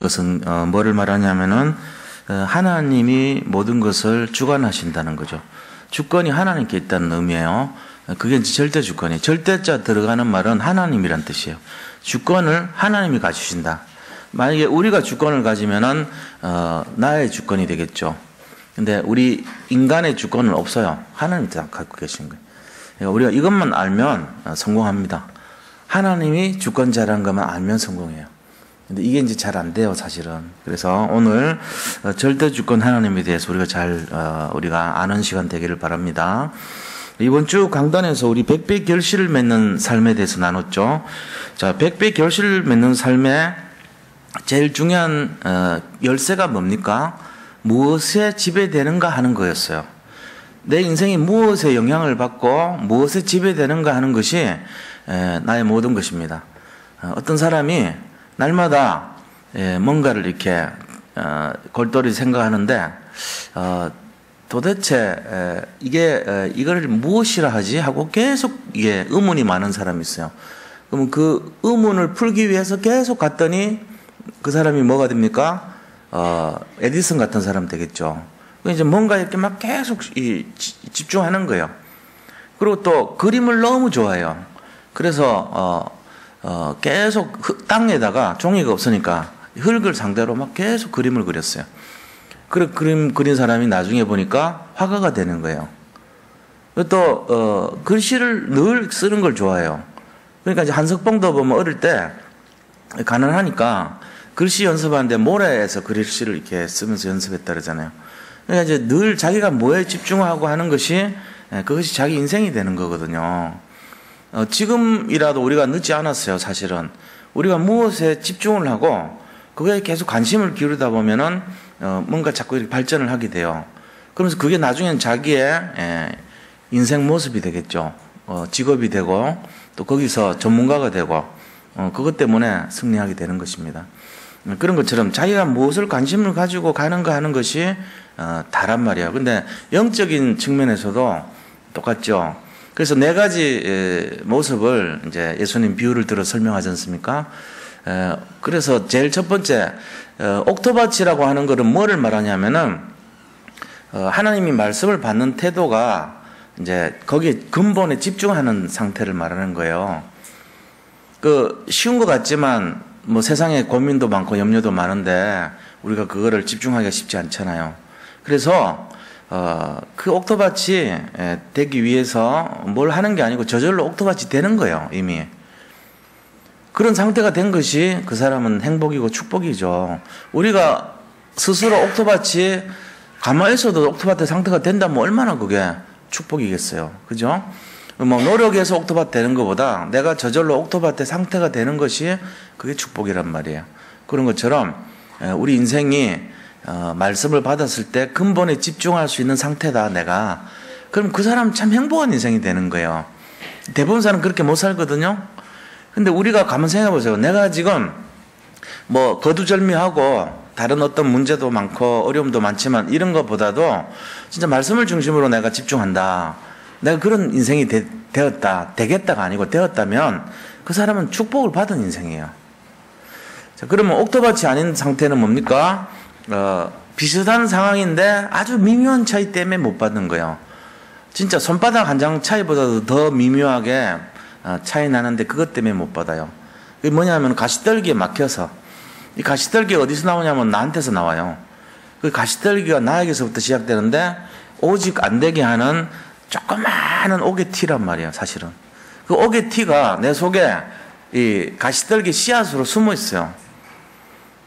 그것은 뭐를 말하냐면은 하나님이 모든 것을 주관하신다는 거죠. 주권이 하나님께 있다는 의미예요. 그게 이제 절대 주권이에요. 절대자 들어가는 말은 하나님이란 뜻이에요. 주권을 하나님이 가지신다. 만약에 우리가 주권을 가지면은 나의 주권이 되겠죠. 근데 우리 인간의 주권은 없어요. 하나님이 다 갖고 계신 거예요. 그러니까 우리가 이것만 알면 성공합니다. 하나님이 주권자라는 것만 알면 성공해요. 근데 이게 이제 잘 안 돼요, 사실은. 그래서 오늘 절대 주권 하나님에 대해서 우리가 아는 시간 되기를 바랍니다. 이번 주 강단에서 우리 100배 결실을 맺는 삶에 대해서 나눴죠. 자, 100배 결실을 맺는 삶에 제일 중요한 열쇠가 뭡니까? 무엇에 지배되는가 하는 거였어요. 내 인생이 무엇에 영향을 받고 무엇에 지배되는가 하는 것이 나의 모든 것입니다. 어떤 사람이 날마다 뭔가를 이렇게 골똘히 생각하는데 도대체 이걸 무엇이라 하지 하고 계속 이게 의문이 많은 사람이 있어요. 그러면 그 의문을 풀기 위해서 계속 갔더니 그 사람이 뭐가 됩니까? 에디슨 같은 사람 되겠죠. 이제 뭔가 이렇게 막 계속 집중하는 거예요. 그리고 또 그림을 너무 좋아해요. 그래서 계속 땅에다가 종이가 없으니까 흙을 상대로 막 계속 그림을 그렸어요. 그림 그린 사람이 나중에 보니까 화가가 되는 거예요. 또 글씨를 늘 쓰는 걸 좋아해요. 그러니까 이제 한석봉도 보면 어릴 때 가난하니까 글씨 연습하는데 모래에서 글씨를 이렇게 쓰면서 연습했다 그러잖아요. 그러니까 이제 늘 자기가 뭐에 집중하고 하는 것이 그것이 자기 인생이 되는 거거든요. 지금이라도 우리가 늦지 않았어요, 사실은. 우리가 무엇에 집중을 하고 그거에 계속 관심을 기울이다 보면은 뭔가 자꾸 이렇게 발전을 하게 돼요. 그러면서 그게 나중엔 자기의 인생 모습이 되겠죠. 직업이 되고 또 거기서 전문가가 되고 그것 때문에 승리하게 되는 것입니다. 그런 것처럼 자기가 무엇을 관심을 가지고 가는가 하는 것이 다란 말이에요. 근데 영적인 측면에서도 똑같죠. 그래서 네 가지 모습을 이제 예수님 비유를 들어 설명하지 않습니까? 그래서 제일 첫 번째, 옥토밭이라고 하는 것은 뭐를 말하냐면은, 하나님이 말씀을 받는 태도가 이제 거기에 근본에 집중하는 상태를 말하는 거예요. 쉬운 것 같지만, 뭐 세상에 고민도 많고 염려도 많은데, 우리가 그거를 집중하기가 쉽지 않잖아요. 그래서, 그 옥토밭이 되기 위해서 뭘 하는 게 아니고 저절로 옥토밭이 되는 거예요, 이미. 그런 상태가 된 것이 그 사람은 행복이고 축복이죠. 우리가 스스로 옥토밭이 가만히 있어도 옥토밭의 상태가 된다면 얼마나 그게 축복이겠어요. 그죠? 뭐 노력해서 옥토밭 되는 것보다 내가 저절로 옥토밭의 상태가 되는 것이 그게 축복이란 말이에요. 그런 것처럼 우리 인생이 말씀을 받았을 때 근본에 집중할 수 있는 상태다, 내가. 그럼 그 사람 참 행복한 인생이 되는 거예요. 대부분 사람은 그렇게 못 살거든요. 근데 우리가 가만 생각해 보세요. 내가 지금 뭐 거두절미하고 다른 어떤 문제도 많고 어려움도 많지만 이런 것보다도 진짜 말씀을 중심으로 내가 집중한다. 내가 그런 인생이 되었다. 되겠다가 아니고 되었다면 그 사람은 축복을 받은 인생이에요. 자, 그러면 옥토밭이 아닌 상태는 뭡니까? 비슷한 상황인데 아주 미묘한 차이 때문에 못 받는 거예요. 진짜 손바닥 한 장 차이보다도 더 미묘하게 차이 나는데 그것 때문에 못 받아요. 그게 뭐냐면 가시떨기에 막혀서. 이 가시떨기가 어디서 나오냐면 나한테서 나와요. 그 가시떨기가 나에게서부터 시작되는데 오직 안 되게 하는 조그마한 옥의 티란 말이에요, 사실은. 그 옥의 티가 내 속에 이 가시떨기 씨앗으로 숨어 있어요.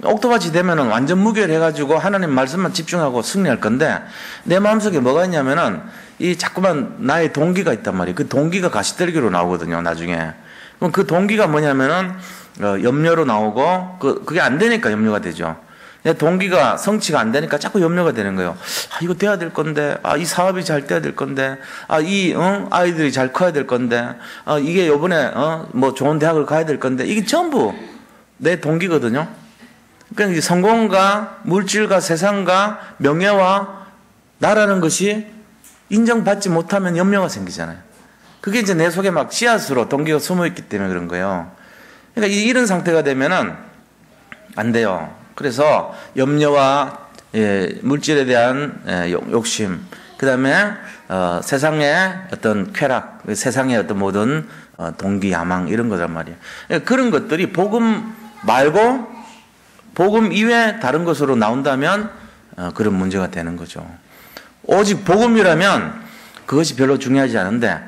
옥토밭이 되면은 완전 무결해가지고 하나님 말씀만 집중하고 승리할 건데 내 마음속에 뭐가 있냐면은 이 자꾸만 나의 동기가 있단 말이에요. 그 동기가 가시떨기로 나오거든요, 나중에. 그럼 그 동기가 뭐냐면은 염려로 나오고 그게 안 되니까 염려가 되죠. 내 동기가 성취가 안 되니까 자꾸 염려가 되는 거예요. 이거 돼야 될 건데, 이 사업이 잘 돼야 될 건데, 아이들이 잘 커야 될 건데, 이게 요번에 뭐 좋은 대학을 가야 될 건데, 이게 전부 내 동기거든요. 그러니까 성공과 물질과 세상과 명예와 나라는 것이 인정받지 못하면 염려가 생기잖아요. 그게 이제 내 속에 막 씨앗으로 동기가 숨어 있기 때문에 그런 거예요. 그러니까 이런 상태가 되면은 안 돼요. 그래서 염려와 물질에 대한 욕심, 그 다음에 세상의 어떤 쾌락, 세상의 어떤 모든 동기, 야망 이런 거란 말이에요. 그런 것들이 복음 말고 복음 이외에 다른 것으로 나온다면 그런 문제가 되는 거죠. 오직 복음이라면 그것이 별로 중요하지 않은데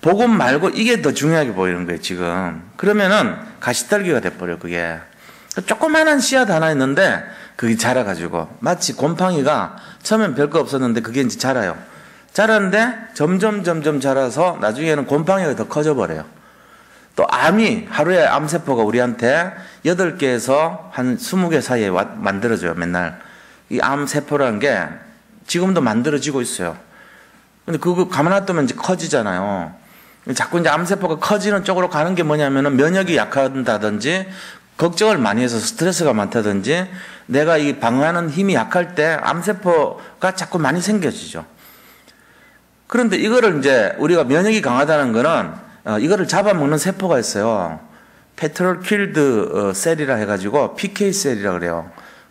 복음 말고 이게 더 중요하게 보이는 거예요, 지금. 그러면은 가시떨기가 돼버려요, 그게. 조그마한 씨앗 하나 있는데 그게 자라가지고 마치 곰팡이가 처음엔 별거 없었는데 그게 이제 자라요. 자라는데 점점 자라서 나중에는 곰팡이가 더 커져버려요. 또 암이 하루에 암세포가 우리한테 8개에서 한 20개 사이에 만들어져요, 맨날. 이 암세포라는 게 지금도 만들어지고 있어요. 근데 그거 가만 놔두면 이제 커지잖아요. 자꾸 이제 암세포가 커지는 쪽으로 가는 게 뭐냐면은 면역이 약하다든지 걱정을 많이 해서 스트레스가 많다든지 내가 이 방어하는 힘이 약할 때 암세포가 자꾸 많이 생겨지죠. 그런데 이거를 이제 우리가 면역이 강하다는 거는 이거를 잡아먹는 세포가 있어요. 페트롤 킬드 셀이라 해가지고 PK 셀이라 그래요.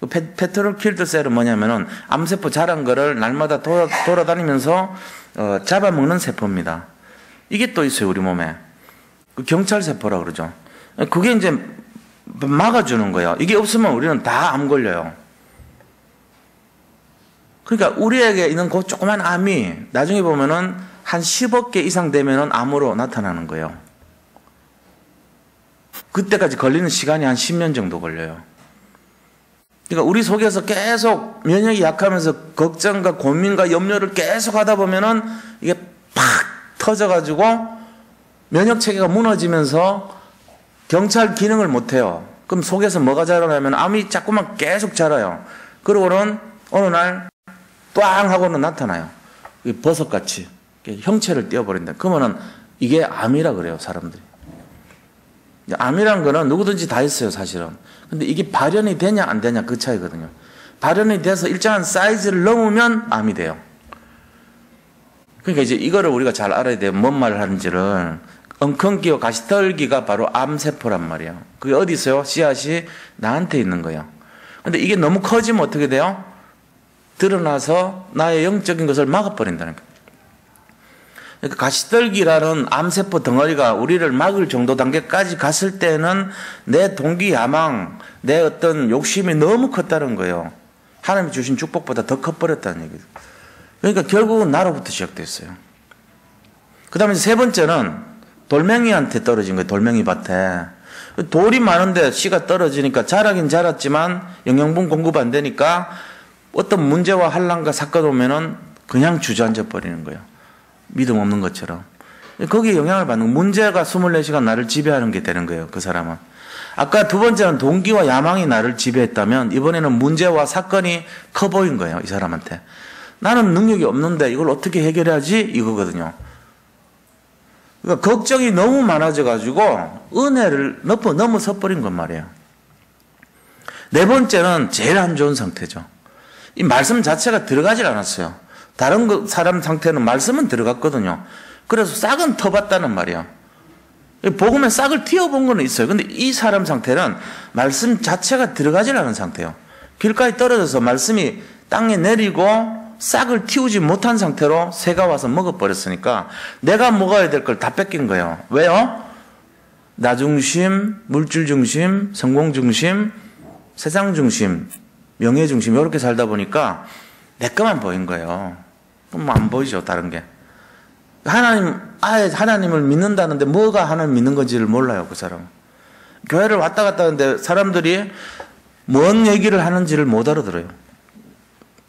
페트롤 킬드 셀은 뭐냐면은 암세포 자란 거를 날마다 돌아다니면서 잡아먹는 세포입니다. 이게 또 있어요, 우리 몸에. 경찰 세포라 그러죠. 그게 이제 막아주는 거예요. 이게 없으면 우리는 다 암 걸려요. 그러니까 우리에게 있는 그 조그만 암이 나중에 보면은 한 10억 개 이상 되면은 암으로 나타나는 거예요. 그때까지 걸리는 시간이 한 10년 정도 걸려요. 그러니까 우리 속에서 계속 면역이 약하면서 걱정과 고민과 염려를 계속 하다 보면은 이게 팍 터져가지고 면역 체계가 무너지면서 경찰 기능을 못해요. 그럼 속에서 뭐가 자라냐면 암이 자꾸만 계속 자라요. 그러고는 어느 날 꽝 하고는 나타나요. 버섯같이 형체를 띄워버린다. 그러면은 이게 암이라 그래요, 사람들이. 암이란 거는 누구든지 다 있어요, 사실은. 근데 이게 발현이 되냐 안 되냐 그 차이거든요. 발현이 돼서 일정한 사이즈를 넘으면 암이 돼요. 그러니까 이제 이거를 우리가 잘 알아야 돼요. 뭔 말을 하는지를. 엉겅기와 가시떨기가 바로 암세포란 말이에요. 그게 어디 있어요? 씨앗이 나한테 있는 거예요. 근데 이게 너무 커지면 어떻게 돼요? 드러나서 나의 영적인 것을 막아버린다는 거예요. 그러니까 가시떨기라는 암세포 덩어리가 우리를 막을 정도 단계까지 갔을 때는 내 동기 야망, 내 어떤 욕심이 너무 컸다는 거예요. 하나님이 주신 축복보다 더 커버렸다는 얘기죠. 그러니까 결국은 나로부터 시작됐어요. 그 다음에 세 번째는 돌멩이한테 떨어진 거예요. 돌멩이 밭에. 돌이 많은데 씨가 떨어지니까 자라긴 자랐지만 영양분 공급 안 되니까 어떤 문제와 환난과 사건 오면은 그냥 주저앉아 버리는 거예요. 믿음 없는 것처럼. 거기에 영향을 받는 문제가 24시간 나를 지배하는 게 되는 거예요. 그 사람은. 아까 두 번째는 동기와 야망이 나를 지배했다면 이번에는 문제와 사건이 커 보인 거예요. 이 사람한테. 나는 능력이 없는데 이걸 어떻게 해결해야지? 이거거든요. 그러니까 걱정이 너무 많아져가지고 은혜를 넘어서 버린 건 말이에요. 네 번째는 제일 안 좋은 상태죠. 이 말씀 자체가 들어가질 않았어요. 다른 사람 상태는 말씀은 들어갔거든요. 그래서 싹은 터봤다는 말이에요. 복음에 싹을 틔워본 거는 있어요. 근데 이 사람 상태는 말씀 자체가 들어가질 않은 상태예요. 길가에 떨어져서 말씀이 땅에 내리고 싹을 틔우지 못한 상태로 새가 와서 먹어버렸으니까 내가 먹어야 될 걸 다 뺏긴 거예요. 왜요? 나 중심, 물질 중심, 성공 중심, 세상 중심, 명예 중심 이렇게 살다 보니까 내 것만 보인 거예요. 그럼 안 보이죠, 다른 게. 아예 하나님을 믿는다는데 뭐가 하나님 믿는 건지를 몰라요, 그 사람은. 교회를 왔다 갔다 하는데 사람들이 뭔 얘기를 하는지를 못 알아들어요.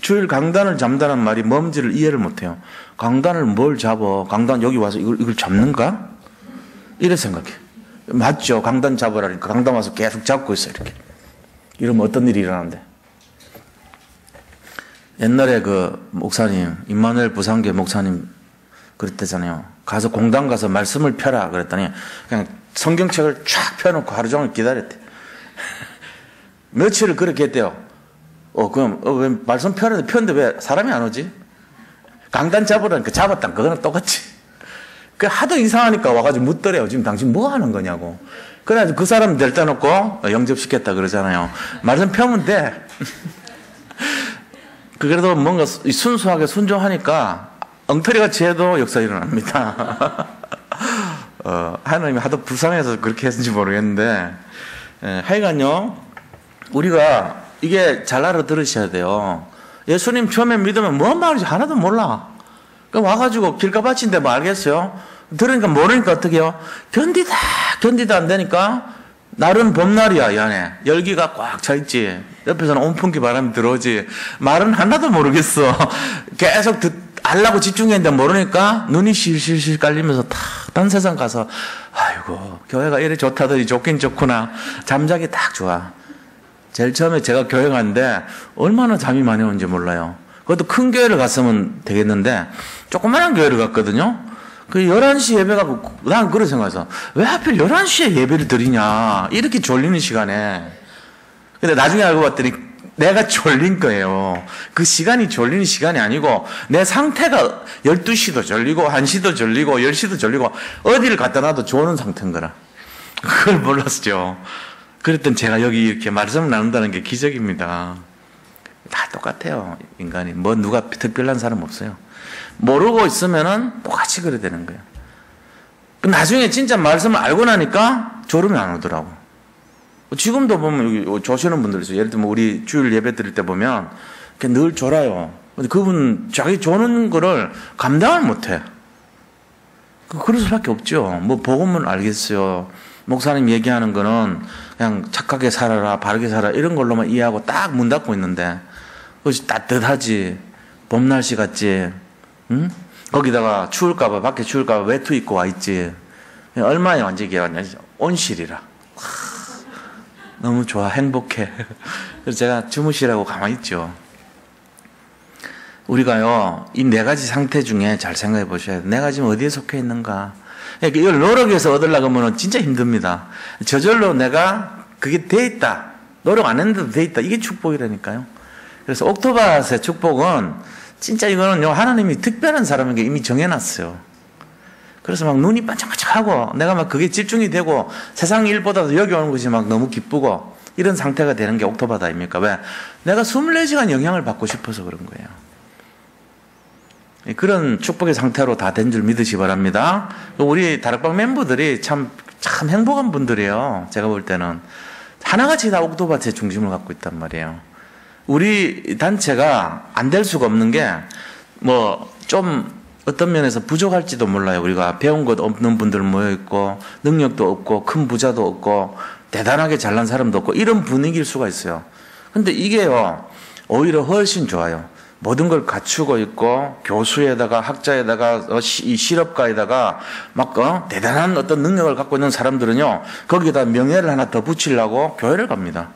주일 강단을 잡다는 말이 뭔지를 이해를 못 해요. 강단을 뭘 잡어? 강단 여기 와서 이걸 잡는가? 이래 생각해. 맞죠? 강단 잡으라니까. 강단 와서 계속 잡고 있어, 이렇게. 이러면 어떤 일이 일어나는데. 옛날에 그 목사님, 임마누엘 부산교회 목사님 그랬대잖아요. 가서 공당 가서 말씀을 펴라 그랬더니 그냥 성경책을 쫙 펴놓고 하루 종일 기다렸대. 며칠을 그렇게 했대요. 그럼 왜 말씀 펴는데 왜 사람이 안 오지? 강단 잡으라니까 잡았단 그거는 똑같지. 그 하도 이상하니까 와가지고 묻더래요. 지금 당신 뭐 하는 거냐고. 그래가지고 그 사람 데려다 놓고 영접시켰다 그러잖아요. 말씀 펴면 돼. 그래도 뭔가 순수하게 순종하니까 엉터리같이 해도 역사 일어납니다. 하나님이 하도 불쌍해서 그렇게 했는지 모르겠는데, 하여간요, 우리가 이게 잘 알아들으셔야 돼요. 예수님 처음에 믿으면 뭔 말인지 하나도 몰라. 그럼 와가지고 길가밭인데 뭐 알겠어요? 들으니까 모르니까 어떻게 해요? 견디다 안 되니까, 날은 봄날이야, 이 안에. 열기가 꽉 차있지. 옆에서는 온풍기 바람이 들어오지. 말은 하나도 모르겠어. 계속 알라고 집중했는데 모르니까 눈이 실실실 깔리면서 딴 세상 가서, 아이고, 교회가 이래 좋다더니 좋긴 좋구나. 잠자기 딱 좋아. 제일 처음에 제가 교회 갔는데 얼마나 잠이 많이 오는지 몰라요. 그것도 큰 교회를 갔으면 되겠는데, 조그마한 교회를 갔거든요. 그 11시 예배가, 난 그런 생각해서, 왜 하필 11시에 예배를 드리냐. 이렇게 졸리는 시간에. 근데 나중에 알고 봤더니 내가 졸린 거예요. 그 시간이 졸리는 시간이 아니고, 내 상태가 12시도 졸리고, 1시도 졸리고, 10시도 졸리고, 어디를 갖다 놔도 좋은 상태인 거라. 그걸 몰랐죠. 그랬더니 제가 여기 이렇게 말씀을 나눈다는 게 기적입니다. 다 똑같아요. 인간이. 뭐 누가 특별한 사람 없어요. 모르고 있으면은 똑같이 그래 되는 거예요. 나중에 진짜 말씀을 알고 나니까 졸음이 안 오더라고. 지금도 보면 여기 조시는 분들 있어요. 예를 들면 우리 주일 예배 드릴 때 보면 늘 졸아요. 근데 그분 자기 조는 거를 감당을 못 해. 그럴 수밖에 없죠. 뭐 복음은 알겠어요. 목사님 얘기하는 거는 그냥 착하게 살아라, 바르게 살아라 이런 걸로만 이해하고 딱 문 닫고 있는데, 그것이 따뜻하지, 봄 날씨 같지, 응? 거기다가 추울까봐, 밖에 추울까봐 외투 입고 와 있지. 얼마나 완전히 온실이라. 너무 좋아, 행복해. 그래서 제가 주무시라고 가만히 있죠. 우리가요, 이 네 가지 상태 중에 잘 생각해 보셔야 돼요. 내가 지금 어디에 속해 있는가. 이걸 노력해서 얻으려고 하면 진짜 힘듭니다. 저절로 내가 그게 돼 있다. 노력 안 했는데도 돼 있다. 이게 축복이라니까요. 그래서 옥토바스의 축복은 진짜 이거는요, 하나님이 특별한 사람에게 이미 정해놨어요. 그래서 막 눈이 반짝반짝하고 내가 막 그게 집중이 되고 세상 일보다도 여기 오는 것이 막 너무 기쁘고 이런 상태가 되는 게 옥토바다 아닙니까? 왜? 내가 24시간 영향을 받고 싶어서 그런 거예요. 그런 축복의 상태로 다 된 줄 믿으시 기 바랍니다. 우리 다락방 멤버들이 참 행복한 분들이에요. 제가 볼 때는. 하나같이 다 옥토바스의 중심을 갖고 있단 말이에요. 우리 단체가 안 될 수가 없는 게, 뭐, 좀 어떤 면에서 부족할지도 몰라요. 우리가 배운 것 없는 분들 모여있고, 능력도 없고, 큰 부자도 없고, 대단하게 잘난 사람도 없고, 이런 분위기일 수가 있어요. 근데 이게요, 오히려 훨씬 좋아요. 모든 걸 갖추고 있고 교수에다가 학자에다가 이 실업가에다가 막 대단한 어떤 능력을 갖고 있는 사람들은요, 거기에다 명예를 하나 더 붙이려고 교회를 갑니다.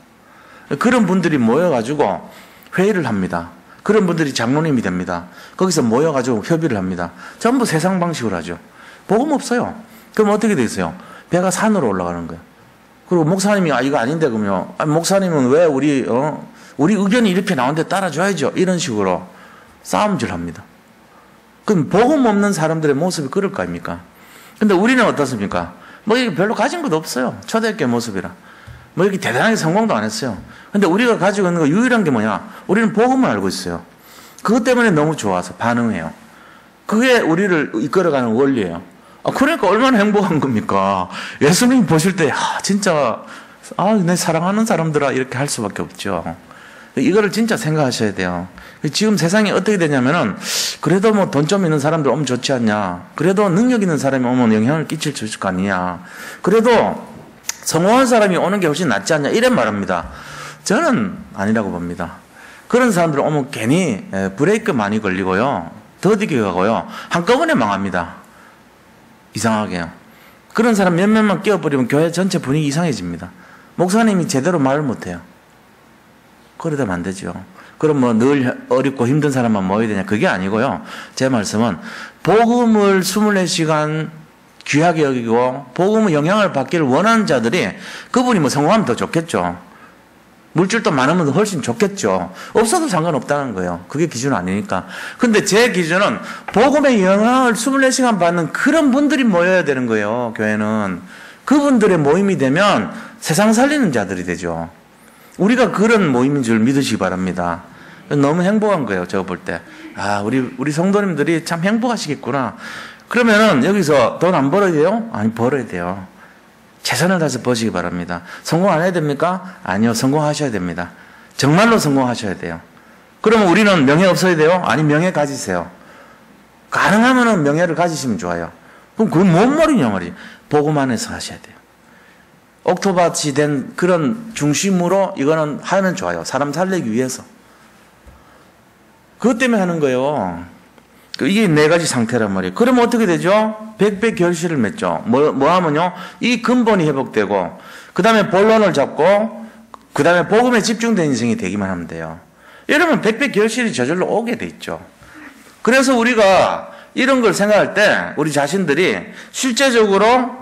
그런 분들이 모여가지고 회의를 합니다. 그런 분들이 장로님이 됩니다. 거기서 모여가지고 협의를 합니다. 전부 세상 방식으로 하죠. 복음 없어요. 그럼 어떻게 되겠어요? 배가 산으로 올라가는 거예요. 그리고 목사님이 이거 아닌데 그러면 목사님은 왜 우리 의견이 이렇게 나오는데 따라줘야죠. 이런 식으로 싸움질 합니다. 그럼 복음 없는 사람들의 모습이 그럴 거 아닙니까? 근데 우리는 어떻습니까? 뭐 이게 별로 가진 것도 없어요. 초대교회 모습이라. 뭐 이렇게 대단하게 성공도 안 했어요. 근데 우리가 가지고 있는 거 유일한 게 뭐냐? 우리는 복음을 알고 있어요. 그것 때문에 너무 좋아서 반응해요. 그게 우리를 이끌어가는 원리예요. 그러니까 얼마나 행복한 겁니까? 예수님 보실 때 진짜 내 사랑하는 사람들아 이렇게 할 수밖에 없죠. 이거를 진짜 생각하셔야 돼요. 지금 세상이 어떻게 되냐면은, 그래도 뭐 돈 좀 있는 사람들 오면 좋지 않냐. 그래도 능력 있는 사람이 오면 영향을 끼칠 수 있을 거 아니냐. 그래도 성공한 사람이 오는 게 훨씬 낫지 않냐. 이런 말합니다. 저는 아니라고 봅니다. 그런 사람들 오면 괜히 브레이크 많이 걸리고요. 더디게 가고요. 한꺼번에 망합니다. 이상하게요. 그런 사람 몇몇만 끼워버리면 교회 전체 분위기 이상해집니다. 목사님이 제대로 말을 못해요. 그러다면 안 되죠. 그럼 뭐 늘 어렵고 힘든 사람만 모여야 되냐? 그게 아니고요. 제 말씀은 복음을 24시간 귀하게 여기고 복음의 영향을 받기를 원하는 자들이, 그분이 뭐 성공하면 더 좋겠죠. 물질도 많으면 훨씬 좋겠죠. 없어도 상관없다는 거예요. 그게 기준 아니니까. 근데 제 기준은 복음의 영향을 24시간 받는 그런 분들이 모여야 되는 거예요. 교회는. 그분들의 모임이 되면 세상 살리는 자들이 되죠. 우리가 그런 모임인 줄 믿으시기 바랍니다. 너무 행복한 거예요. 저거 볼 때. 아, 우리 성도님들이 참 행복하시겠구나. 그러면은 여기서 돈 안 벌어야 돼요? 아니, 벌어야 돼요. 최선을 다해서 버시기 바랍니다. 성공 안 해야 됩니까? 아니요. 성공하셔야 됩니다. 정말로 성공하셔야 돼요. 그러면 우리는 명예 없어야 돼요? 아니, 명예 가지세요. 가능하면 명예를 가지시면 좋아요. 그럼 그건 뭔 말이냐 말이지. 복음 안에서 하셔야 돼요. 옥토밭이 된 그런 중심으로 이거는 하면 좋아요. 사람 살리기 위해서. 그것 때문에 하는 거예요. 이게 네 가지 상태란 말이에요. 그러면 어떻게 되죠? 백배 결실을 맺죠. 뭐 하면요? 이 근본이 회복되고, 그 다음에 본론을 잡고, 그 다음에 복음에 집중된 인생이 되기만 하면 돼요. 이러면 백배 결실이 저절로 오게 돼 있죠. 그래서 우리가 이런 걸 생각할 때 우리 자신들이 실제적으로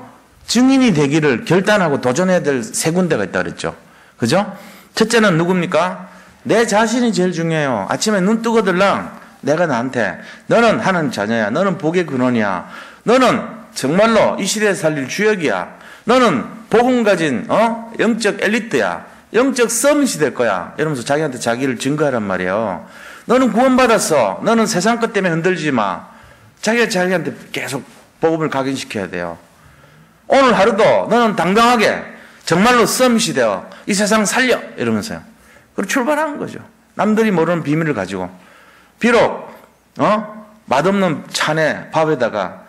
증인이 되기를 결단하고 도전해야 될 세 군데가 있다 그랬죠. 그죠? 첫째는 누굽니까? 내 자신이 제일 중요해요. 아침에 눈 뜨거들랑 내가 나한테 너는 하나님 자녀야. 너는 복의 근원이야. 너는 정말로 이 시대에 살릴 주역이야. 너는 복음 가진 영적 엘리트야. 영적 서밋이 될 거야. 이러면서 자기한테 자기를 증거하란 말이에요. 너는 구원받았어. 너는 세상 것 때문에 흔들지 마. 자기가 자기한테 계속 복음을 각인시켜야 돼요. 오늘 하루도 너는 당당하게 정말로 서밋이 되어 이 세상 살려. 이러면서요. 그리고 출발하는 거죠. 남들이 모르는 비밀을 가지고. 비록 맛없는 차내 밥에다가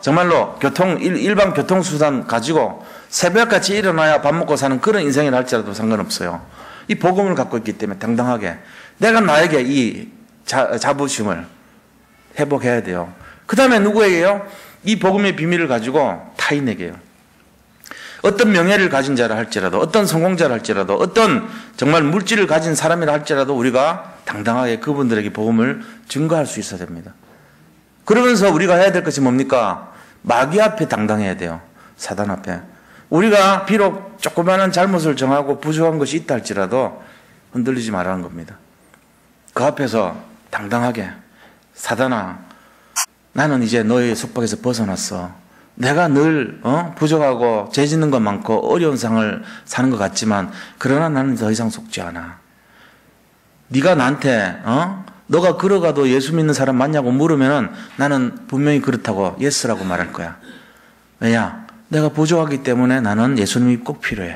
정말로 일반 교통수단 가지고 새벽같이 일어나야 밥 먹고 사는 그런 인생이라 할지라도 상관없어요. 이 복음을 갖고 있기 때문에 당당하게 내가 나에게 이 자부심을 회복해야 돼요. 그 다음에 누구에게요? 이 복음의 비밀을 가지고 타인에게요. 어떤 명예를 가진 자라 할지라도, 어떤 성공자라 할지라도, 어떤 정말 물질을 가진 사람이라 할지라도 우리가 당당하게 그분들에게 복음을 증거할 수 있어야 됩니다. 그러면서 우리가 해야 될 것이 뭡니까? 마귀 앞에 당당해야 돼요. 사단 앞에. 우리가 비록 조그마한 잘못을 정하고 부족한 것이 있다 할지라도 흔들리지 말라는 겁니다. 그 앞에서 당당하게 사단아, 나는 이제 너의 속박에서 벗어났어. 내가 늘 부족하고 죄 짓는 것 많고 어려운 상을 사는 것 같지만 그러나 나는 더 이상 속지 않아. 네가 나한테 너가 걸어가도 예수 믿는 사람 맞냐고 물으면은 나는 분명히 그렇다고 예스라고 말할 거야. 왜냐? 내가 부족하기 때문에 나는 예수님이 꼭 필요해.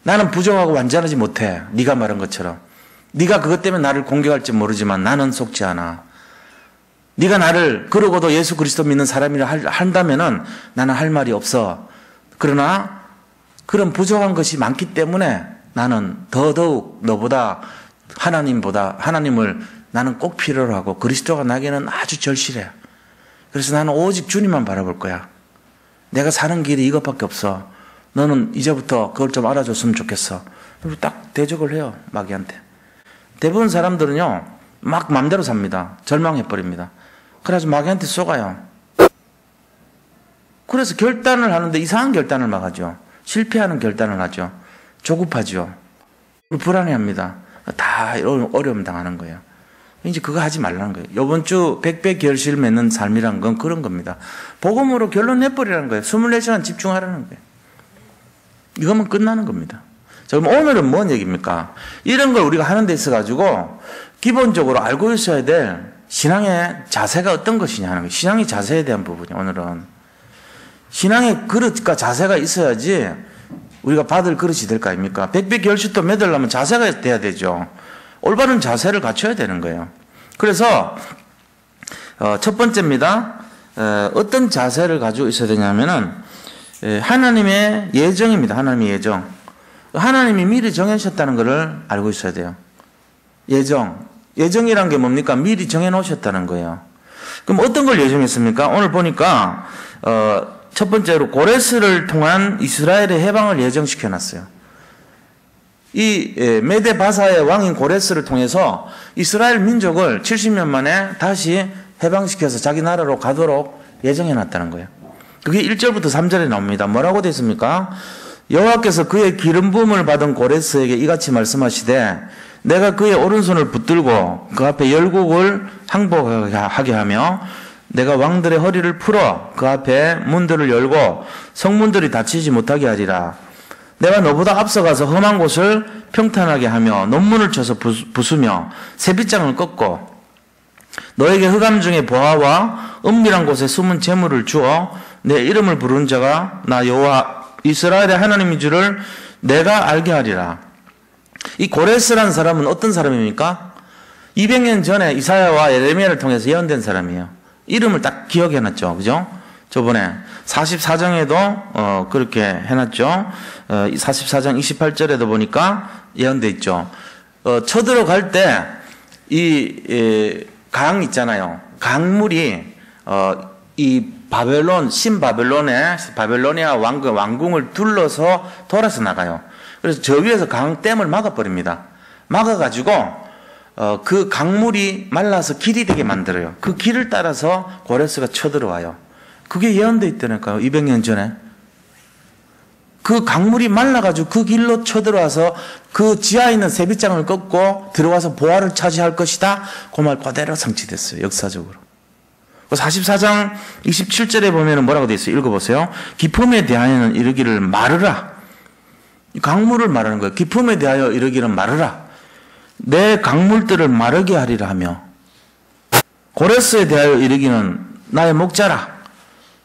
나는 부족하고 완전하지 못해. 네가 말한 것처럼. 네가 그것 때문에 나를 공격할지 모르지만 나는 속지 않아. 네가 나를 그러고도 예수 그리스도 믿는 사람이라 한다면은 나는 할 말이 없어. 그러나 그런 부족한 것이 많기 때문에 나는 더더욱 너보다 하나님을 나는 꼭 필요로 하고 그리스도가 나에게는 아주 절실해. 그래서 나는 오직 주님만 바라볼 거야. 내가 사는 길이 이것밖에 없어. 너는 이제부터 그걸 좀 알아줬으면 좋겠어. 그리고 딱 대적을 해요. 마귀한테. 대부분 사람들은요. 막 맘대로 삽니다. 절망해버립니다. 그래서 마귀한테 쏘가요. 그래서 결단을 하는데 이상한 결단을 막 하죠. 실패하는 결단을 하죠. 조급하죠. 불안해합니다. 다 어려움 당하는 거예요. 이제 그거 하지 말라는 거예요. 이번 주 100배 결실 맺는 삶이란 건 그런 겁니다. 복음으로 결론 내버리라는 거예요. 24시간 집중하라는 거예요. 이거면 끝나는 겁니다. 자, 그럼 오늘은 뭔 얘기입니까? 이런 걸 우리가 하는 데 있어가지고 기본적으로 알고 있어야 될 신앙의 자세가 어떤 것이냐 하는 거예요. 신앙의 자세에 대한 부분이 오늘은. 신앙의 그릇과 자세가 있어야지 우리가 받을 그릇이 될 거 아닙니까? 100배 결실도 맺으려면 자세가 돼야 되죠. 올바른 자세를 갖춰야 되는 거예요. 그래서 첫 번째입니다. 어떤 자세를 가지고 있어야 되냐면은 하나님의 예정입니다. 하나님의 예정. 하나님이 미리 정해주셨다는 것을 알고 있어야 돼요. 예정이란 게 뭡니까? 미리 정해놓으셨다는 거예요. 그럼 어떤 걸 예정했습니까? 오늘 보니까 첫 번째로 고레스를 통한 이스라엘의 해방을 예정시켜놨어요. 이 메데 바사의 왕인 고레스를 통해서 이스라엘 민족을 70년 만에 다시 해방시켜서 자기 나라로 가도록 예정해놨다는 거예요. 그게 1절부터 3절에 나옵니다. 뭐라고 되어 있습니까? 여호와께서 그의 기름 부음을 받은 고레스에게 이같이 말씀하시되 내가 그의 오른손을 붙들고 그 앞에 열국을 항복하게 하며 내가 왕들의 허리를 풀어 그 앞에 문들을 열고 성문들이 닫히지 못하게 하리라. 내가 너보다 앞서가서 험한 곳을 평탄하게 하며 논문을 쳐서 부수며 새빗장을 꺾고 너에게 흑암 중에 보화와 은밀한 곳에 숨은 재물을 주어 내 이름을 부르는 자가 나 여호와 이스라엘의 하나님인 줄을 내가 알게 하리라. 이 고레스라는 사람은 어떤 사람입니까? 200년 전에 이사야와 예레미야를 통해서 예언된 사람이에요. 이름을 딱 기억해놨죠. 그죠? 저번에 44장에도 그렇게 해놨죠. 44장 28절에도 보니까 예언돼 있죠. 쳐들어갈 때 이 강 있잖아요. 강물이 이 바벨론, 바벨로니아 왕궁을 둘러서 돌아서 나가요. 그래서 저 위에서 강댐을 막아버립니다. 막아가지고 그 강물이 말라서 길이 되게 만들어요. 그 길을 따라서 고레스가 쳐들어와요. 그게 예언돼 있다니까요. 200년 전에. 그 강물이 말라가지고 그 길로 쳐들어와서 그 지하에 있는 새빗장을 꺾고 들어와서 보화를 차지할 것이다. 그 말 그대로 성취됐어요. 역사적으로. 44장 27절에 보면 뭐라고 되어 있어요? 읽어보세요. 기품에 대하여는 이르기를 말으라. 강물을 말하는 거예요. 기품에 대하여 이르기를 말으라. 내 강물들을 마르게 하리라 하며 고레스에 대하여 이르기는 나의 목자라.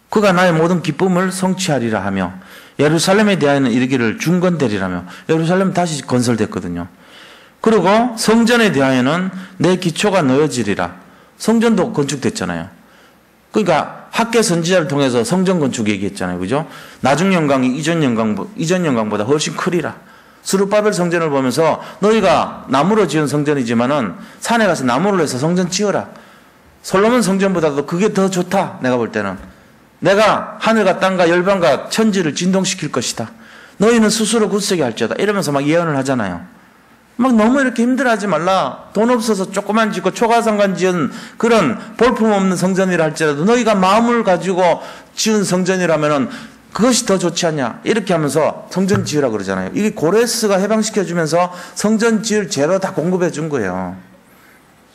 그가 나의 모든 기쁨을 성취하리라 하며 예루살렘에 대하여는 이르기를 중건되리라며 예루살렘 다시 건설됐거든요. 그리고 성전에 대하여는 내 기초가 놓여지리라. 성전도 건축됐잖아요. 그러니까 학계 선지자를 통해서 성전 건축 얘기했잖아요. 그죠? 나중 영광이 이전 영광보다 훨씬 크리라. 스룹바벨 성전을 보면서 너희가 나무로 지은 성전이지만은 산에 가서 나무로 해서 성전 지어라. 솔로몬 성전보다도 그게 더 좋다. 내가 볼 때는. 내가 하늘과 땅과 열방과 천지를 진동시킬 것이다. 너희는 스스로 굳세게 할지어다. 이러면서 막 예언을 하잖아요. 막 너무 이렇게 힘들어하지 말라. 돈 없어서 조그만 짓고 초가상관 지은 그런 볼품없는 성전이라 할지라도 너희가 마음을 가지고 지은 성전이라면은 그것이 더 좋지 않냐. 이렇게 하면서 성전 지으라 그러잖아요. 이게 고레스가 해방시켜주면서 성전 지을 재료 다 공급해 준 거예요.